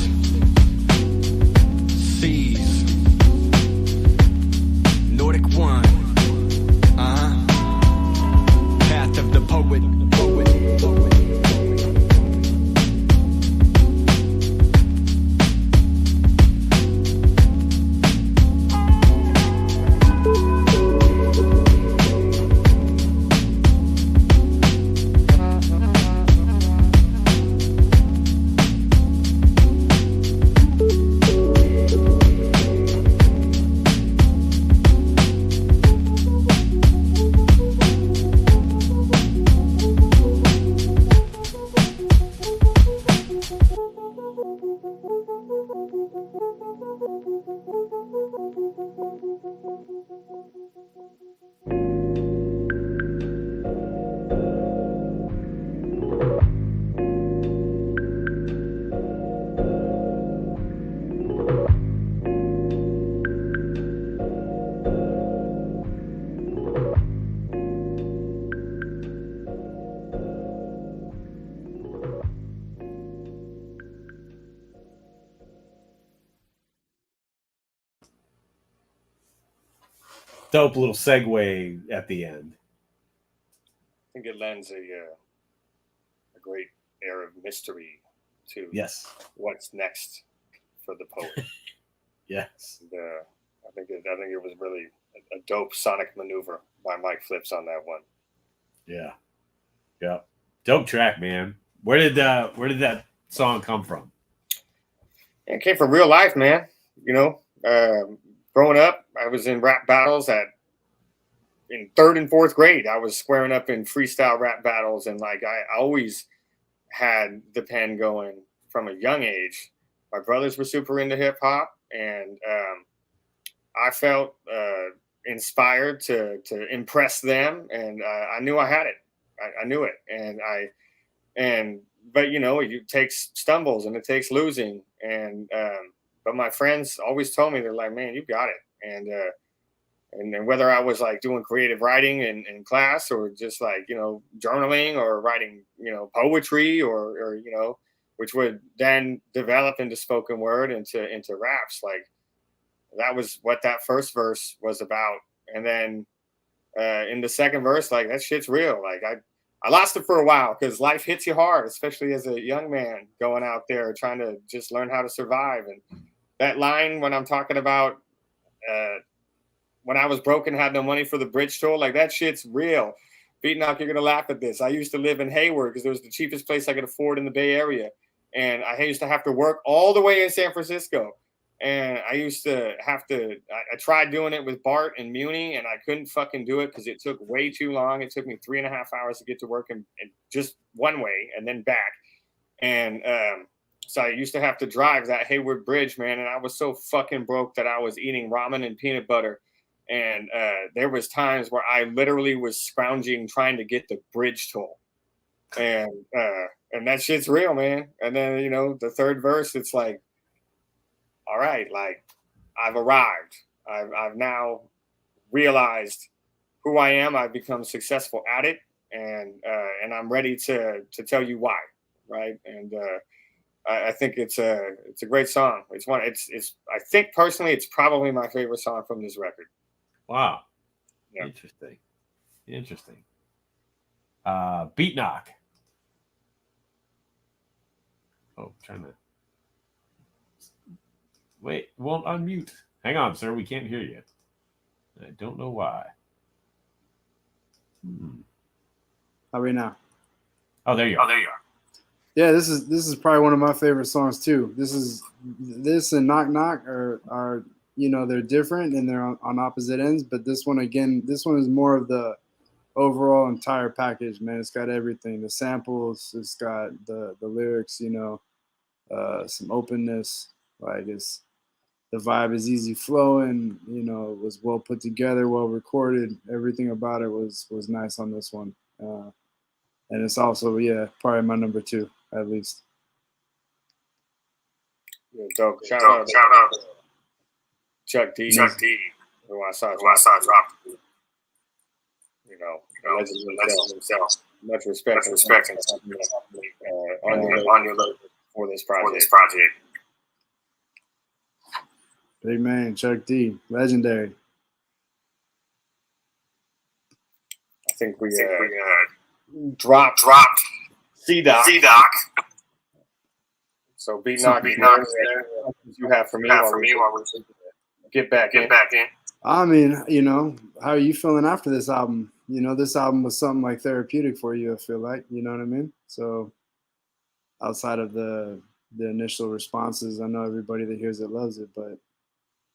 sees, Nord1kone, path of the poet. dope little segue at the end. I think it lends a great air of mystery to what's next for the poet. Yes. And, I think it was really a dope sonic maneuver by Mike Flips on that one. Yeah. Yeah. Dope track, man. Where did that song come from? It came from real life, man. You know, growing up, I was in rap battles in 3rd and 4th grade. I was squaring up in freestyle rap battles, and like I always had the pen going from a young age. My brothers were super into hip hop, and I felt inspired to impress them, and I knew I had it. I knew it, but you know, it takes stumbles and it takes losing, and but my friends always told me, they're like, man, you got it, and then whether I was like doing creative writing in class, or just like, you know, journaling or writing, you know, poetry or you know, which would then develop into spoken word, into raps, like that was what that first verse was about. And then in the second verse, like that shit's real. Like I lost it for a while because life hits you hard, especially as a young man going out there trying to just learn how to survive. And that line when I'm talking about when I was broken, had no money for the bridge toll, like that shit's real. Beatnock, you're gonna laugh at this. I used to live in Hayward because it was the cheapest place I could afford in the Bay Area, and I used to have to work all the way in San Francisco. And I used to have to. I tried doing it with Bart and Muni, and I couldn't fucking do it because it took way too long. It took me 3.5 hours to get to work, and just one way, and then back. And so I used to have to drive that Hayward Bridge, man. And I was so fucking broke that I was eating ramen and peanut butter. And there was times where I literally was scrounging trying to get the bridge toll, and that shit's real, man. And then, you know, the third verse, it's like, all right, like I've arrived. I've now realized who I am. I've become successful at it, and I'm ready to tell you why, right? And I think it's a great song. It's I think personally, it's probably my favorite song from this record. Wow. Yeah. Interesting. Beatnock. Oh, trying to wait, won't unmute. Hang on, sir. We can't hear you. I don't know why. How are we now? Oh, there you are. Yeah, this is probably one of my favorite songs too. This and Knock Knock are you know, they're different and they're on opposite ends, but this one is more of the overall entire package, man. It's got everything. The samples, it's got the lyrics, you know, some openness. Like the vibe is easy flowing, you know, it was well put together, well recorded. Everything about it was nice on this one. And it's also, yeah, probably my number 2, at least. Yeah, dope. Shout out. Chuck D, who I saw drop. You know, legend himself. Much respect on your look for this project. Big man, Chuck D, legendary. I think we dropped C-Doc. So Beatnock, you have for me while we get back in. I mean, you know, how are you feeling after this album? You know, this album was something like therapeutic for you, I feel like, you know what I mean? So outside of the initial responses, I know everybody that hears it loves it, but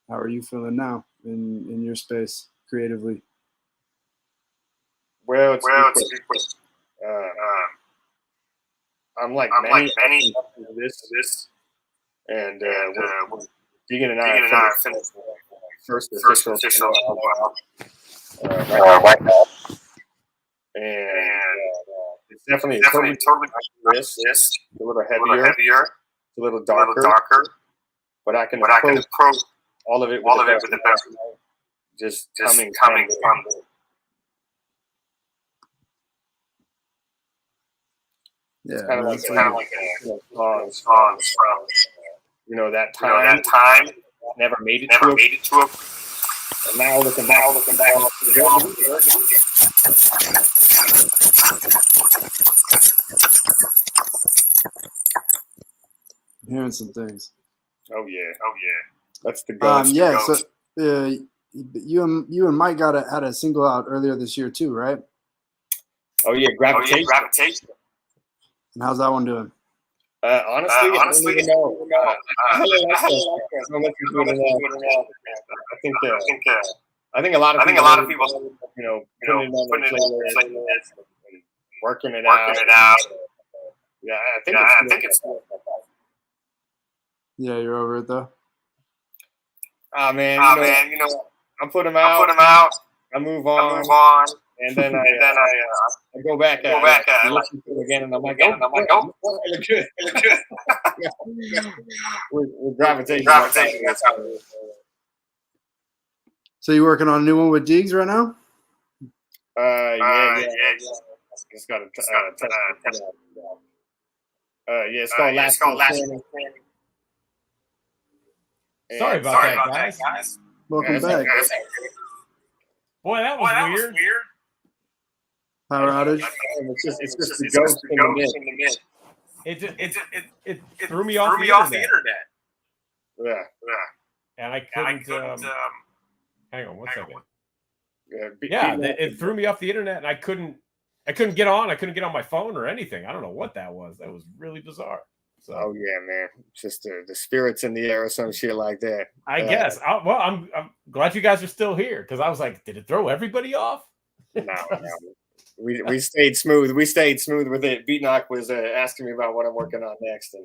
how are you feeling now in your space creatively? Well, it's I'm like many of this, and Deegan and I finished first official right now, and it's definitely totally this. It's a little heavier, it's a little darker, but I can approach all of it with the best. Just coming from. Yeah, it's kind of like a songs from, you know, that time. Never made it to And now looking back. Hearing some things. Oh yeah. That's the ghost. So you and Mike had a single out earlier this year too, right? Oh yeah, Gravitation. And how's that one doing? Honestly, I don't even know. I think a lot of people, you know, putting it on their playlist and working it out. Yeah, I think it's. Yeah, you're over it though. Oh man, you know, I put them out. I move on. And then I go back and listen to it again, and I'm like, oh, look good. With Gravitation. So you working on a new one with Deegs right now? Yeah. Just got to test it. Yeah, it's called Last Planning. Sorry about that, guys. Welcome back. Boy, that was weird. Power outage. It's just the ghost in the mid. It threw me off the internet. Yeah. And I couldn't. Hang on one second. It threw me off the internet, and I couldn't get on. I couldn't get on my phone or anything. I don't know what that was. That was really bizarre. So. Oh yeah, man! Just the spirits in the air or some shit like that. I guess. I'm glad you guys are still here because I was like, did it throw everybody off? No. We stayed smooth. We stayed smooth with it. Beatnock was asking me about what I'm working on next, and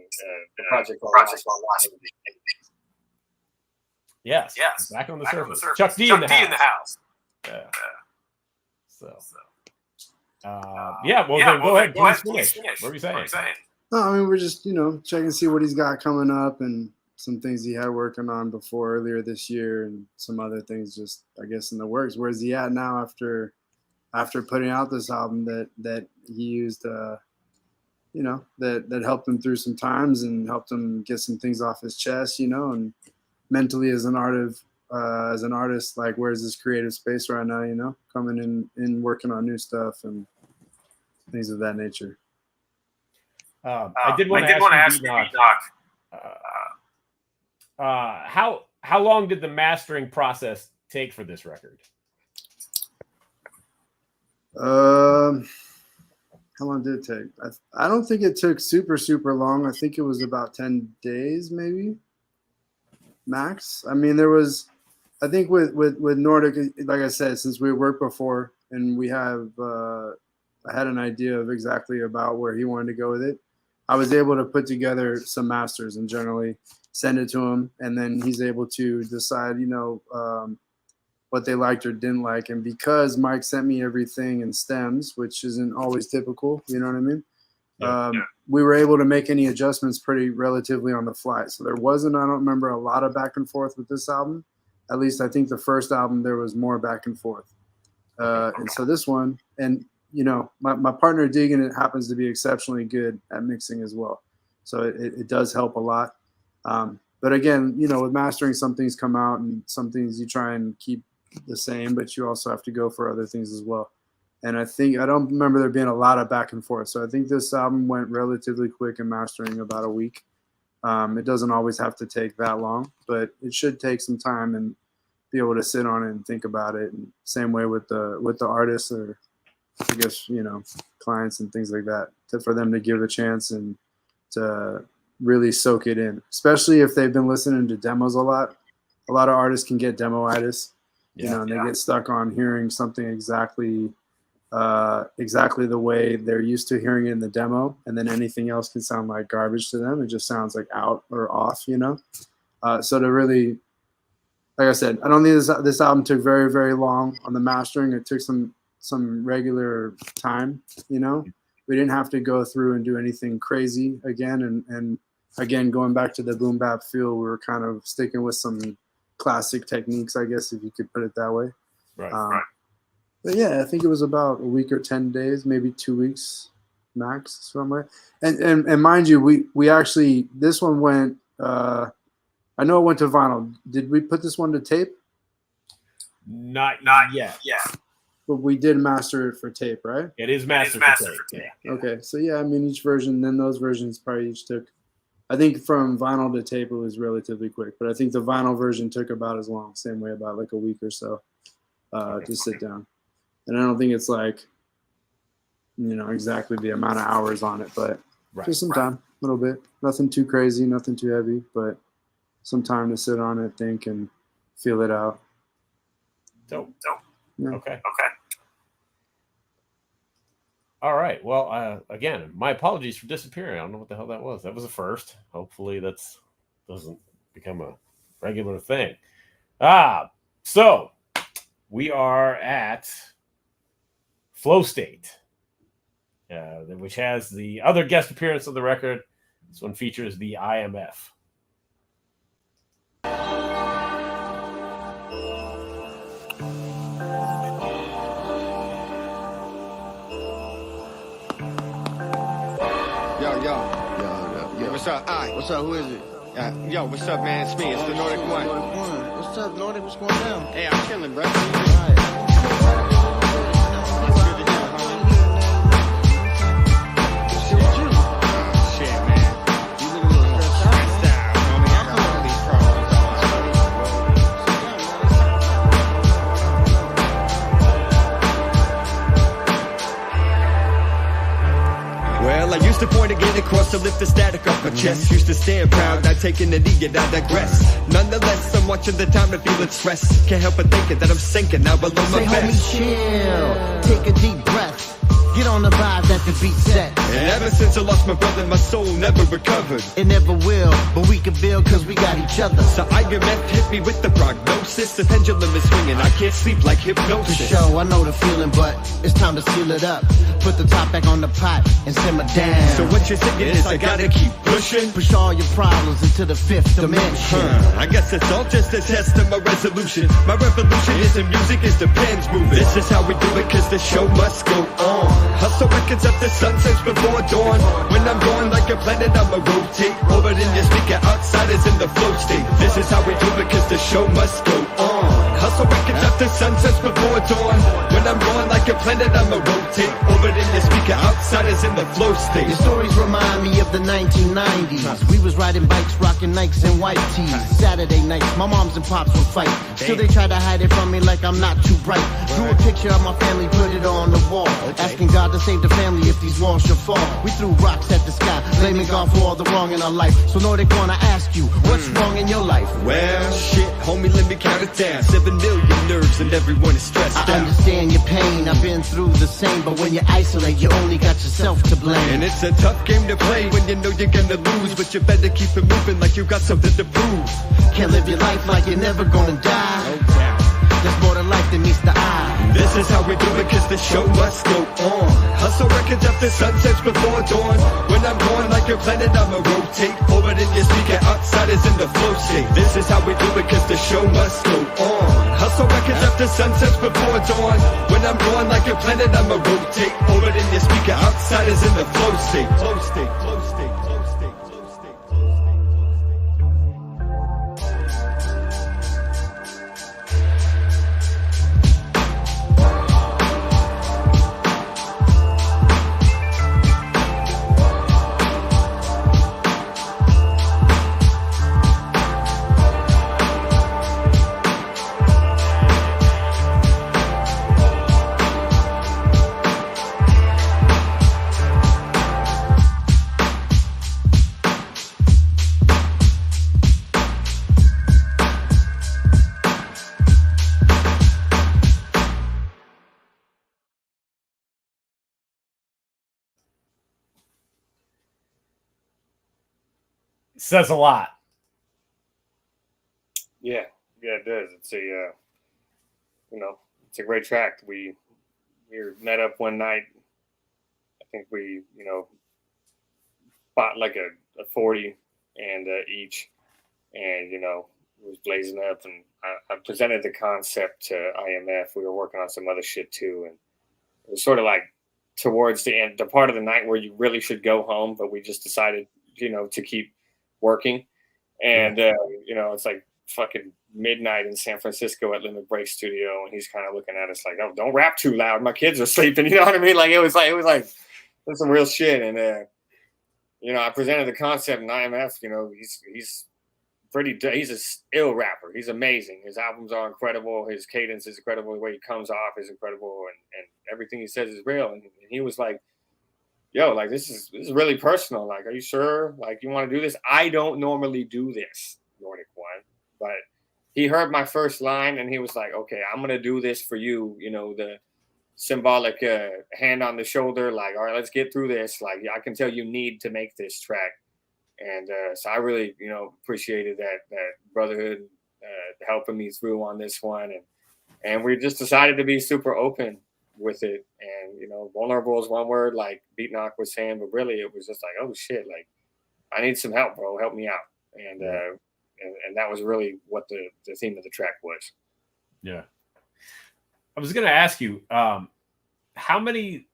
the project on Washington. Yes. Back on the surface. Chuck D in the house. Yeah. Well, then go ahead. Please finish. What were you saying? No, I mean, we're just, checking to see what he's got coming up and some things he had working on before earlier this year and some other things just, I guess, in the works. Where's he at now after putting out this album that he used, that helped him through some times and helped him get some things off his chest, and mentally as an artist, like, where's this creative space right now, coming in and working on new stuff and things of that nature. I did want to ask you, Doc, how long did the mastering process take for this record? How long did it take? I don't think it took super, super long. I think it was about 10 days, maybe max. I mean, I think with Nord1kone, like I said, since we worked before and we have, I had an idea of exactly about where he wanted to go with it. I was able to put together some masters and generally send it to him. And then he's able to decide, what they liked or didn't like. And because Mike sent me everything in stems, which isn't always typical, you know what I mean? We were able to make any adjustments pretty relatively on the fly. So there wasn't, I don't remember, a lot of back and forth with this album. At least I think the first album, there was more back and forth. And so this one, and my partner Deegan, it happens to be exceptionally good at mixing as well. So it does help a lot. But again, with mastering, some things come out and some things you try and keep the same, but you also have to go for other things as well. And I don't remember there being a lot of back and forth. So I think this album went relatively quick in mastering, about a week. It doesn't always have to take that long, but it should take some time and be able to sit on it and think about it. And same way with the artists, or I guess, clients and things like that, for them to give a chance and to really soak it in, especially if they've been listening to demos a lot. A lot of artists can get demo-itis, and they get stuck on hearing something exactly the way they're used to hearing it in the demo, and then anything else can sound like garbage to them. It just sounds like out or off, So to really, like I said, I don't think this album took very, very long on the mastering. It took some regular time, We didn't have to go through and do anything crazy again. And again, going back to the boom bap feel, we were kind of sticking with some classic techniques, I guess, if you could put it that way. Right. But yeah, I think it was about a week or 10 days, maybe 2 weeks max, somewhere. And mind you, we actually, this one went, I know it went to vinyl. Did we put this one to tape? Not yet. But we did master it for tape, right? It is mastered for tape. Yeah. Okay, so yeah, I mean each version, then those versions probably each took. I think from vinyl to tape it was relatively quick, but I think the vinyl version took about as long, same way, about like a week or so, to sit down. And I don't think it's like, exactly the amount of hours on it, but just some time, a little bit. Nothing too crazy, nothing too heavy, but some time to sit on it, think, and feel it out. Dope. Yeah. Okay. All right. Well, again, my apologies for disappearing. I don't know what the hell that was. That was a first. Hopefully that doesn't become a regular thing. So we are at Flow State, which has the other guest appearance of the record. This one features the IMF. Yo, what's up? What's up? Who is it? Yo, what's up, man? It's me. It's the Nord1kone. What's up, Nordic? What's going on? Hey, I'm chilling, bro. I used to point again across to lift the static off my chest. Used to stand proud, not taking a knee, and I digress. Nonetheless, I'm watching the time to feel express. Can't help but thinking that I'm sinking now below my best. Say, homie, chill. Take a deep breath. Get on the vibe that the beat set. And ever since I lost my brother, my soul never recovered. It never will, but we can build cause we got each other. So IMF hit me with the prognosis. The pendulum is swinging, I can't sleep like hypnosis. For sure, I know the feeling, but it's time to seal it up. Put the top back on the pot and simmer down. So what you're saying is I gotta keep pushing. Push all your problems into the fifth dimension. I guess it's all just a test of my resolution. My revolution isn't music, it's the pens moving. This is how we do it cause the show must go on. Hustle records up the sun sets before dawn. When I'm going like a planet, I'ma rotate. Orbiting your speaker, outsiders in the flow state. This is how we do it cause the show must go on. Hustle records up the sun sets before dawn. When I'm going like a planet, I'ma rotate. Orbiting your speaker, outsiders in the flow state. Your stories remind me of the 1990s. We was riding bikes, rocking Nikes and white tees. Saturday nights, my moms and pops would fight. Still they try to hide it from me like I'm not too bright. Drew a picture of my family, put it on the wall. Asking God to save the family if these walls should fall. We threw rocks at the sky, blaming God for all the wrong in our life. So Nord1kone, I ask you, what's wrong in your life? Well, shit, homie, let me count it down. 7 million nerves and everyone is stressed out. I understand your pain, I've been through the same. But when you isolate, you only got yourself to blame. And it's a tough game to play when you know you're gonna lose. But you better keep it moving like you got something to prove. Can't live your life like you're never gonna die. There's more to life than meets the eye. This is how we do it cause the show must go on. Hustle records up the sunsets before dawn. When I'm going like a planet, I'ma rotate. Orbiting your speaker, outsiders in the flow state. This is how we do it cause the show must go on. Hustle records up the sunsets before dawn. When I'm going like a planet, I'ma rotate. Orbiting your speaker, outsiders in the flow state. Flow state, flow state, flow state, flow state. Says a lot. Yeah, it does. It's a, it's a great track. We met up one night. I think we, bought like a 40 and each, and it was blazing up. And I presented the concept to IMF. We were working on some other shit too, and it was sort of like towards the end, the part of the night where you really should go home, but we just decided, to keep working. And it's like fucking midnight in San Francisco at Limit Break Studio, and he's kind of looking at us like, "Oh, don't rap too loud. My kids are sleeping." You know what I mean? Like it was like that's some real shit. And you know, I presented the concept in IMF. You know, he's he's a ill rapper. He's amazing. His albums are incredible. His cadence is incredible. The way he comes off is incredible, and everything he says is real. And he was like, "Yo, like this is really personal. Like, are you sure? Like, you want to do this? I don't normally do this, Nord1kone, but." He heard my first line and he was like, "Okay, I'm gonna do this for you." You know, the symbolic hand on the shoulder, like, "All right, let's get through this. Like, I can tell you need to make this track." And so I really, you know, appreciated that brotherhood helping me through on this one, and we just decided to be super open with it. And you know, vulnerable is one word, like Beat Knock was saying, but really it was just like, "Oh shit, like I need some help, bro. Help me out." And that was really what the theme of the track was. Yeah. I was going to ask you, how many,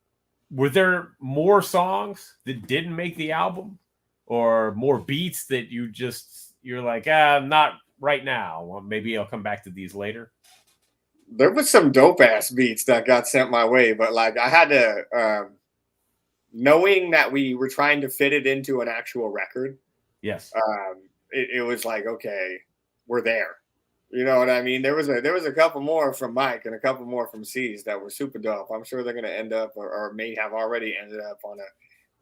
were there more songs that didn't make the album, or more beats that you're like, not right now. Well, maybe I'll come back to these later. There was some dope ass beats that got sent my way, but like I had to, knowing that we were trying to fit it into an actual record. Yes. It was like, okay, we're there. You know what I mean? There was a couple more from Mike and a couple more from C's that were super dope. I'm sure they're going to end up or may have already ended up on a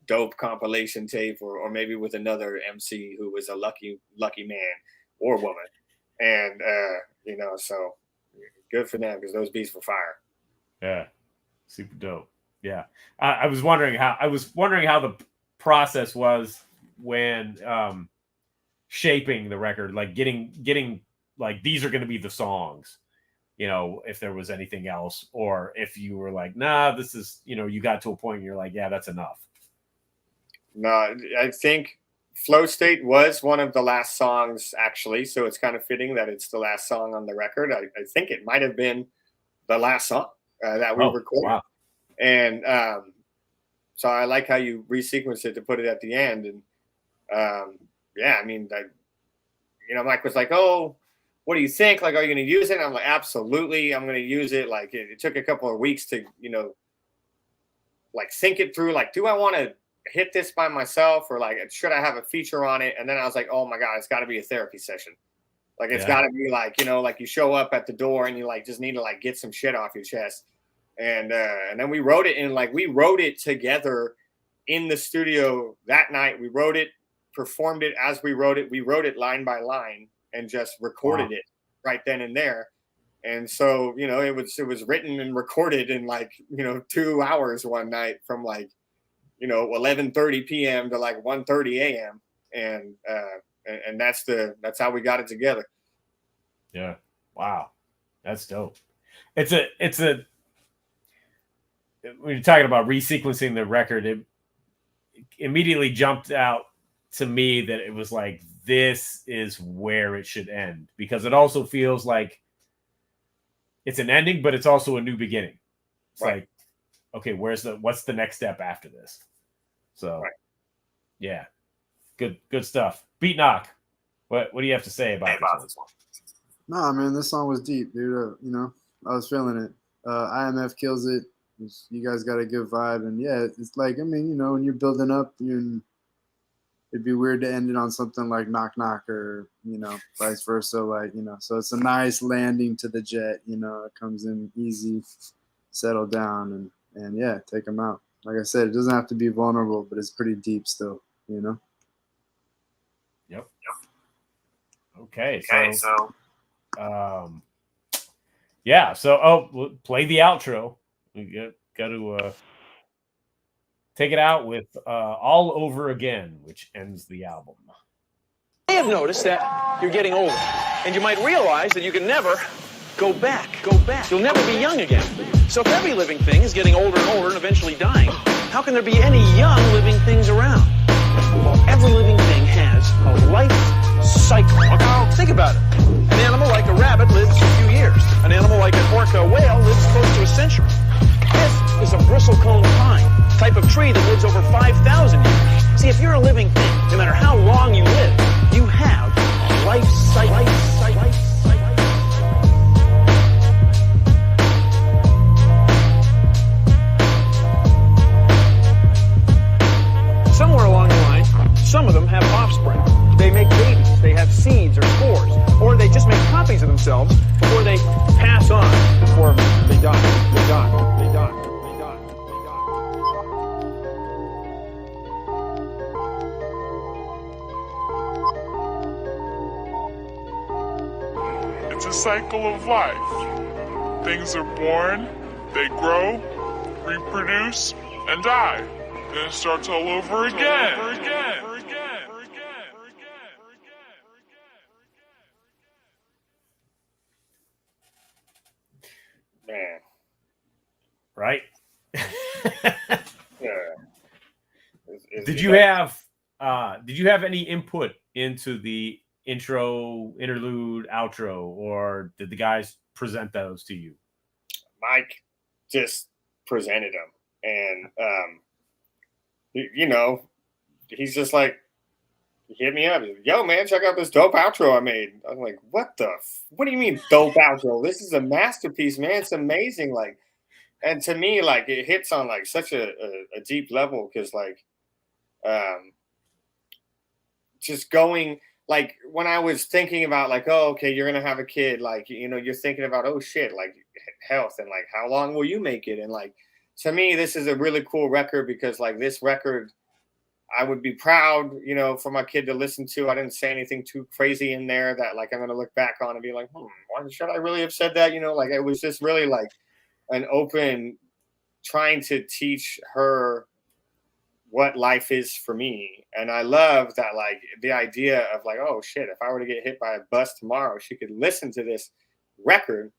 dope compilation tape or maybe with another MC who was a lucky man or woman. And, you know, so good for them because those beats were fire. Yeah. Super dope. Yeah. I was wondering how the process was when, shaping the record, like getting like these are going to be the songs, you know, if there was anything else, or if you were like, nah, this is, you know, you got to a point and you're like, yeah, that's enough. No, I think Flow State was one of the last songs actually, so it's kind of fitting that it's the last song on the record. I think it might have been the last song that we recorded. Wow. And so I like how you resequenced it to put it at the end. And yeah, I mean, you know, Mike was like, "Oh, what do you think? Like, are you going to use it?" And I'm like, "Absolutely, I'm going to use it." Like, it took a couple of weeks to, you know, like think it through. Like, do I want to hit this by myself, or like, should I have a feature on it? And then I was like, "Oh my God, it's got to be a therapy session. Like, it's got to be like, you know, like you show up at the door and you like just need to like get some shit off your chest." And then we wrote it, and like we wrote it together in the studio that night. We wrote it. Performed it as we wrote it line by line and just recorded it right then and there. And so, you know, it was written and recorded in like, you know, 2 hours one night from like, you know, 11:30 p.m. to like 1:30 a.m. And that's how we got it together. Yeah. Wow. That's dope. It's a when you're talking about resequencing the record, it immediately jumped out to me that it was like, this is where it should end, because it also feels like it's an ending, but it's also a new beginning. It's like, okay, what's the next step after this? So yeah, good stuff. Beat Knock, what do you have to say about this one? Nah, man, this song was deep, dude. You know, I was feeling it. IMF kills it. You guys got a good vibe, and yeah, it's like, I mean, you know, when you're building up, it'd be weird to end it on something like Knock Knock, or, you know, vice versa. Like, you know, so it's a nice landing to the jet, you know, it comes in easy, settle down, and yeah, take them out. Like I said, it doesn't have to be vulnerable, but it's pretty deep still, you know? Yep. Okay. So yeah. So, we'll play the outro. We got to, take it out with All Over Again, which ends the album. You may have noticed that you're getting older, and you might realize that you can never go back. You'll never be young again. So if every living thing is getting older and older and eventually dying, how can there be any young living things around? Well, every living thing has a life cycle. Think about it. An animal like a rabbit lives a few years. An animal like an orca whale lives close to a century. This is a bristlecone pine, type of tree that lives over 5,000 years. See, if you're a living thing, no matter how long you live, you have a life cycle. some of them have offspring. They make babies, they have seeds or spores, or they just make copies of themselves before they pass on, before they die. They die. They die. They die. It's a cycle of life. Things are born, they grow, reproduce, and die. Then it starts all over again. Man. Right? Yeah. Did you have any input into the intro, interlude, outro, or did the guys present those to you? Mike just presented them, and you know, he's just like, he hit me up. He's like, yo, man, check out this dope outro I made. I'm like, what do you mean dope outro? This is a masterpiece, man. It's amazing. Like, and to me, like, it hits on like such a deep level, because like, just going, like, when I was thinking about like, oh, okay, you're gonna have a kid, like, you know, you're thinking about, oh shit, like health, and like, how long will you make it? And like, to me, this is a really cool record, because like, this record, I would be proud, you know, for my kid to listen to. I didn't say anything too crazy in there that like I'm gonna look back on and be like, why should I really have said that? You know, like, it was just really like an open, trying to teach her what life is for me. And I love that, like, the idea of like, oh shit, if I were to get hit by a bus tomorrow, she could listen to this record,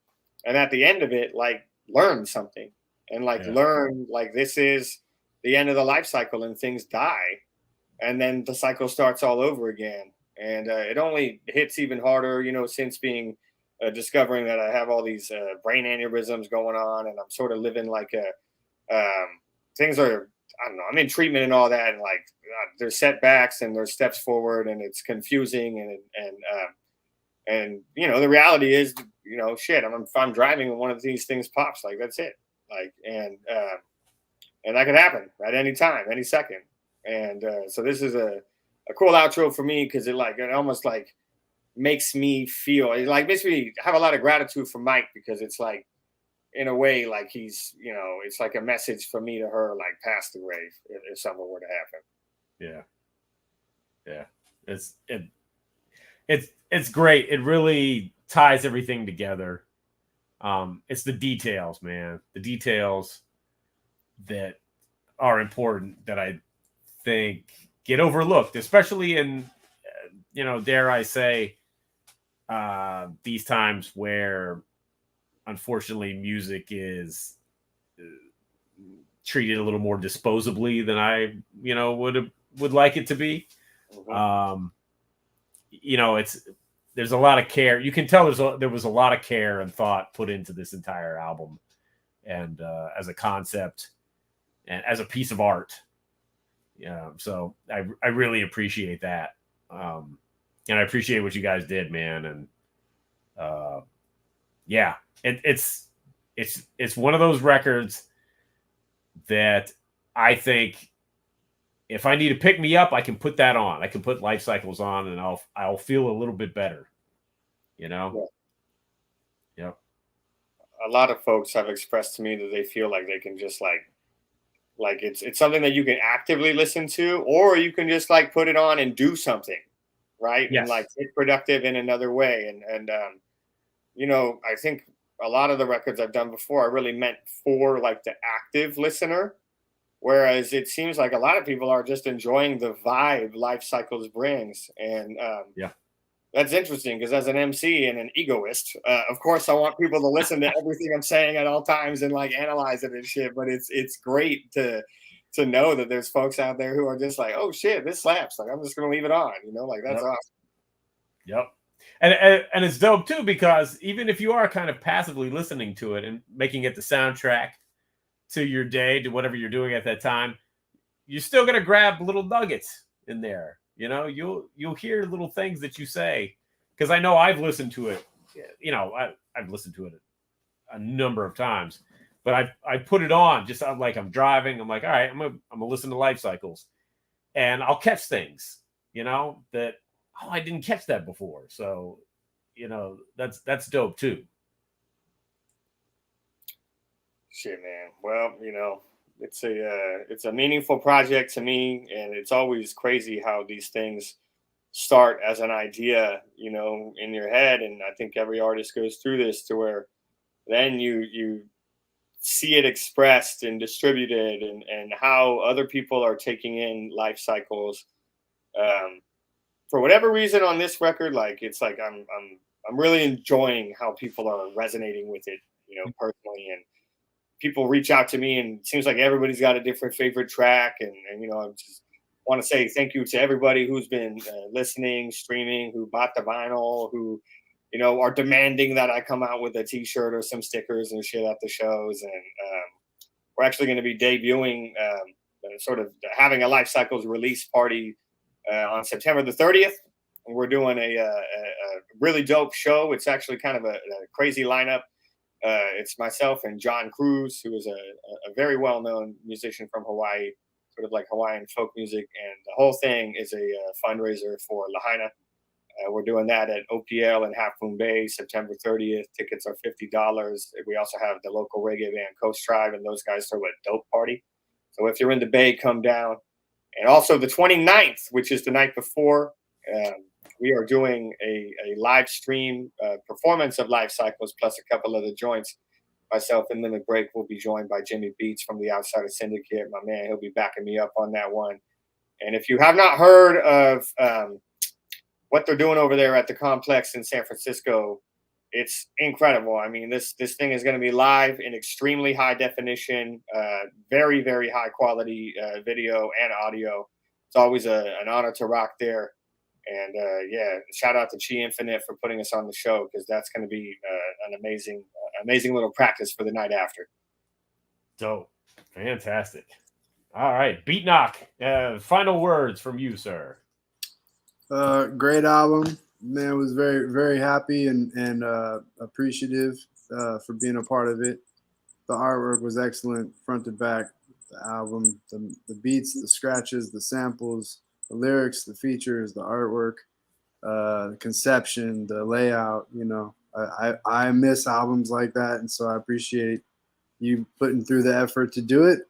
and at the end of it, like, learn something, and like, learn like this is the end of the life cycle, and things die, and then the cycle starts all over again. And it only hits even harder, you know, since being discovering that I have all these brain aneurysms going on, and I'm sort of living like things are, I don't know, I'm in treatment and all that, and like, there's setbacks and there's steps forward, and it's confusing, and you know, the reality is, you know, shit, I'm driving and one of these things pops, like, that's it, like, and that could happen at any time, any second. And so this is a cool outro for me, because it almost like makes me feel, it like makes me have a lot of gratitude for Mike, because it's like, in a way, like, he's, you know, it's like a message from me to her, like, past the grave, if something were to happen. Yeah. It's great. It really ties everything together. It's the details, man. The details that are important, that I think get overlooked, especially in, you know, dare I say, these times where, unfortunately, music is treated a little more disposably than I, you know, would like it to be. You know, there's a lot of care. You can tell there was a lot of care and thought put into this entire album, and as a concept and as a piece of art. Yeah, so I really appreciate that, and I appreciate what you guys did, man. And yeah, it's one of those records that I think, if I need to pick me up, I can put that on. I can put Life Cycles on, and I'll feel a little bit better, you know? Yeah. Yep. A lot of folks have expressed to me that they feel like they can just like it's something that you can actively listen to, or you can just like put it on and do something, right? Yes. And like get productive in another way. And you know, I think a lot of the records I've done before, I really meant for like the active listener. Whereas it seems like a lot of people are just enjoying the vibe Life Cycles brings. And that's interesting, because as an MC and an egoist, of course, I want people to listen to everything I'm saying at all times and like analyze it and shit. But it's great to know that there's folks out there who are just like, oh shit, this slaps. Like, I'm just going to leave it on, you know, like, that's awesome. Yep. And it's dope too, because even if you are kind of passively listening to it and making it the soundtrack to your day, to whatever you're doing at that time, you're still going to grab little nuggets in there. You know, you'll hear little things that you say, because I know I've listened to it. You know, I've listened to it a number of times, but I put it on just like I'm driving. I'm like, all right, I'm gonna listen to Life Cycles, and I'll catch things. you know, that, oh, I didn't catch that before. So, you know, that's dope too. Shit, man. Well, you know, it's a meaningful project to me, and it's always crazy how these things start as an idea, you know, in your head. And I think every artist goes through this to where then you see it expressed and distributed, and how other people are taking in life cycles. For whatever reason on this record, like it's like I'm really enjoying how people are resonating with it, you know, personally. And people reach out to me, and it seems like everybody's got a different favorite track. And you know, I just want to say thank you to everybody who's been listening, streaming, who bought the vinyl, who, you know, are demanding that I come out with a T-shirt or some stickers and shit at the shows. And we're actually going to be debuting, sort of having a Life Cycles release party on September the 30th. And we're doing a really dope show. It's actually kind of a crazy lineup. It's myself and John Cruz, who is a very well-known musician from Hawaii, sort of like Hawaiian folk music. And the whole thing is a fundraiser for Lahaina. We're doing that at OPL in Half Moon Bay, September 30th. Tickets are $50. We also have the local reggae band Coast Tribe, and those guys throw a dope party. So if you're in the Bay, come down. And also the 29th, which is the night before, we are doing a live stream performance of Life Cycles plus a couple other joints. Myself and Limit Break will be joined by Jimmy Beats from the Outsider Syndicate. My man, he'll be backing me up on that one. And if you have not heard of what they're doing over there at the complex in San Francisco, it's incredible. I mean, this thing is going to be live in extremely high definition, very, very high quality video and audio. It's always an honor to rock there. And yeah, shout out to Chi Infinite for putting us on the show, because that's going to be an amazing little practice for the night after. Dope. Fantastic. All right. Beat Knock. Final words from you, sir. Great album. Man, was very, very happy and appreciative for being a part of it. The artwork was excellent, front to back. The album, the beats, the scratches, the samples, the lyrics, the features, the artwork, the conception, the layout. You know, I miss albums like that, and so I appreciate you putting through the effort to do it.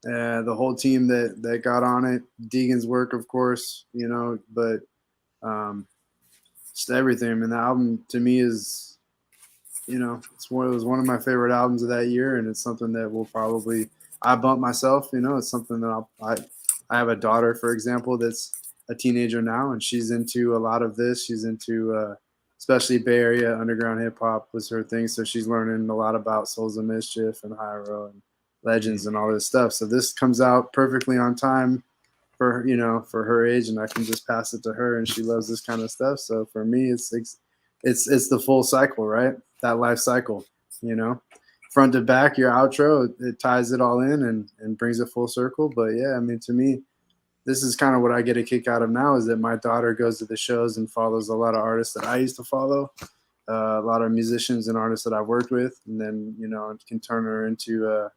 The whole team that got on it, Deegan's work, of course, you know, but just everything. I mean, the album to me is, you know, it was one of my favorite albums of that year, and it's something that will probably, I bump myself, you know, it's something that I have a daughter, for example, that's a teenager now, and she's into a lot of this. She's into, especially Bay Area underground hip hop was her thing. So she's learning a lot about Souls of Mischief and Hyro and Legends and all this stuff. So this comes out perfectly on time for, you know, for her age, and I can just pass it to her, and she loves this kind of stuff. So for me, it's the full cycle, right? That life cycle, you know, front to back, your outro, it ties it all in and brings it full circle. But yeah, I mean, to me, this is kind of what I get a kick out of now, is that my daughter goes to the shows and follows a lot of artists that I used to follow, a lot of musicians and artists that I've worked with, and then, you know, it can turn her into,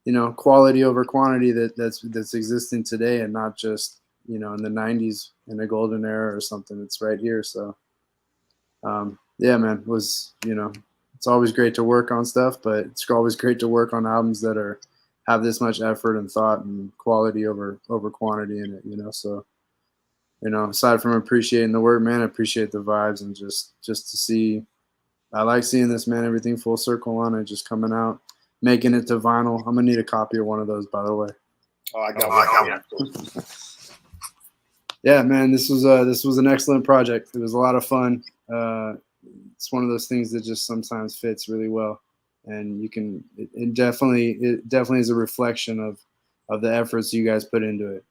you know, quality over quantity that's existing today, and not just, you know, in the 90s in a golden era or something. It's right here. So, yeah, man, you know, it's always great to work on stuff, but it's always great to work on albums that have this much effort and thought and quality over quantity in it, you know. So, you know, aside from appreciating the work, man, I appreciate the vibes, and just to see, I like seeing this, man, everything full circle on it, just coming out, making it to vinyl. I'm gonna need a copy of one of those, by the way. Oh, I got one. Yeah, man, this was an excellent project. It was a lot of fun. It's one of those things that just sometimes fits really well, and you can. It definitely is a reflection of the efforts you guys put into it.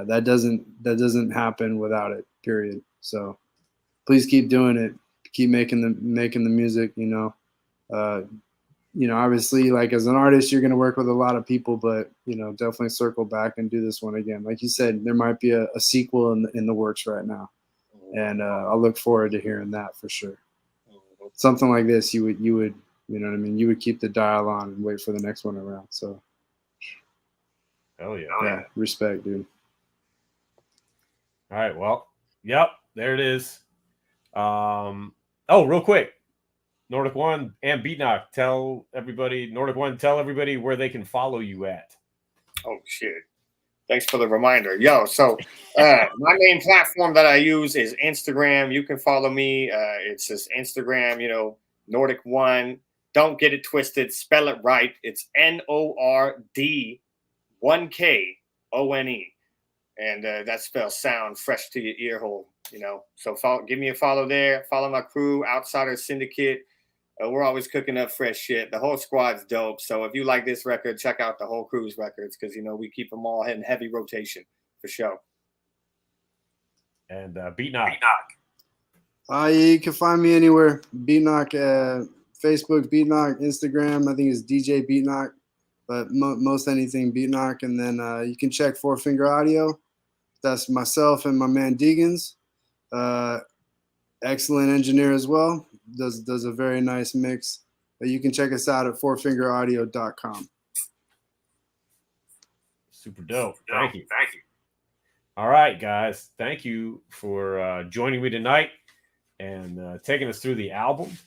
That doesn't happen without it. Period. So, please keep doing it. Keep making the music. You know, obviously, like as an artist, you're gonna work with a lot of people, but you know, definitely circle back and do this one again. Like you said, there might be a sequel in the works right now, and I'll look forward to hearing that for sure. Something like this, you would, you know what I mean? You would keep the dial on and wait for the next one around. So, hell yeah, yeah, respect, dude. All right. Well, yep, there it is. Real quick, Nord1kone and Beatnock, tell everybody, Nord1kone, tell everybody where they can follow you at. Oh shit! Thanks for the reminder, yo. So my main platform that I use is Instagram. You can follow me. It's just Instagram. Nord1kone. Don't get it twisted. Spell it right. It's Nord1kone. And that spells sound fresh to your ear hole, So give me a follow there. Follow my crew, Outsider Syndicate. We're always cooking up fresh shit. The whole squad's dope. So if you like this record, check out the whole crew's records because, we keep them all in heavy rotation for sure. And Beatnock. You can find me anywhere. Beatnock, Facebook, Beatnock, Instagram. I think it's DJ Beatnock, but most anything Beatnock. And then you can check Four Finger Audio. That's myself and my man Deegans. Excellent engineer as well. Does a very nice mix. You can check us out at fourfingeraudio.com. Super dope. Thank you. All right, guys. Thank you for joining me tonight and taking us through the album.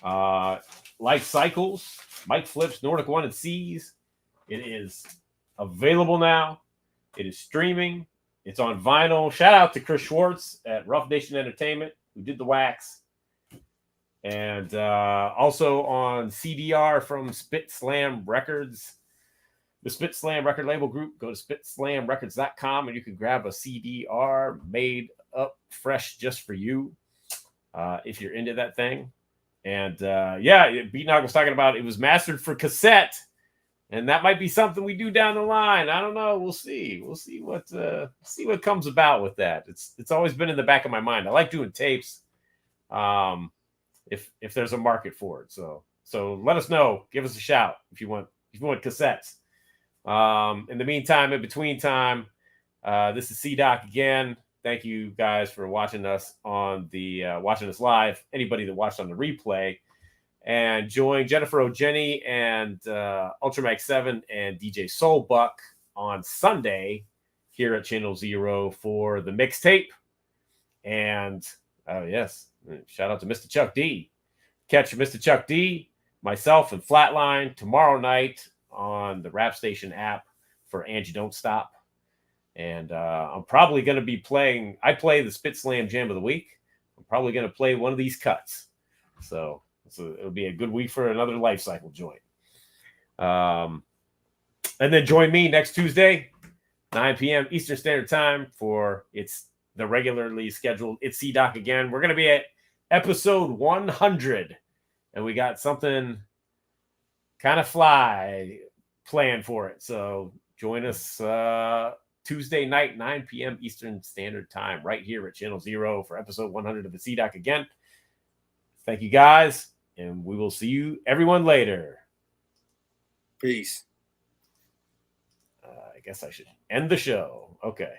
Life Cycles, Mike Flips, Nord1kone and C's. It is available now. It is streaming. It's on vinyl. Shout out to Chris Schwartz at Rough Nation Entertainment, who did the wax. And also on CDR from SpitSLAM Records. The SpitSLAM record label group. Go to SpitSLAMrecords.com and you can grab a CDR made up fresh just for you if you're into that thing. And Beatnock was talking about it was mastered for cassette. And that might be something we do down the line. I don't know. We'll see. We'll see what comes about with that. It's always been in the back of my mind. I like doing tapes. If there's a market for it. So let us know. Give us a shout if you want cassettes. In the meantime, in between time, this is C-Doc again. Thank you guys for watching us on watching us live. Anybody that watched on the replay. And join Jennifer O'Jenny and Ultramag 7 and DJ Soulbuck on Sunday here at Channel Zero for the mixtape. And shout out to Mr. Chuck D. Catch Mr. Chuck D, myself, and Flatline tomorrow night on the Rap Station app for Angie Don't Stop. And I'm probably going to be playing. I play the SpitSLAM Jam of the Week. I'm probably going to play one of these cuts. So it'll be a good week for another Life Cycle joint. And then join me next Tuesday, 9 p.m. Eastern Standard Time for the regularly scheduled It's C-Doc again. We're going to be at episode 100. And we got something kind of fly planned for it. So join us Tuesday night, 9 p.m. Eastern Standard Time right here at Channel Zero for episode 100 of It's C-Doc again. Thank you, guys. And we will see you, everyone, later. Peace. I guess I should end the show. Okay.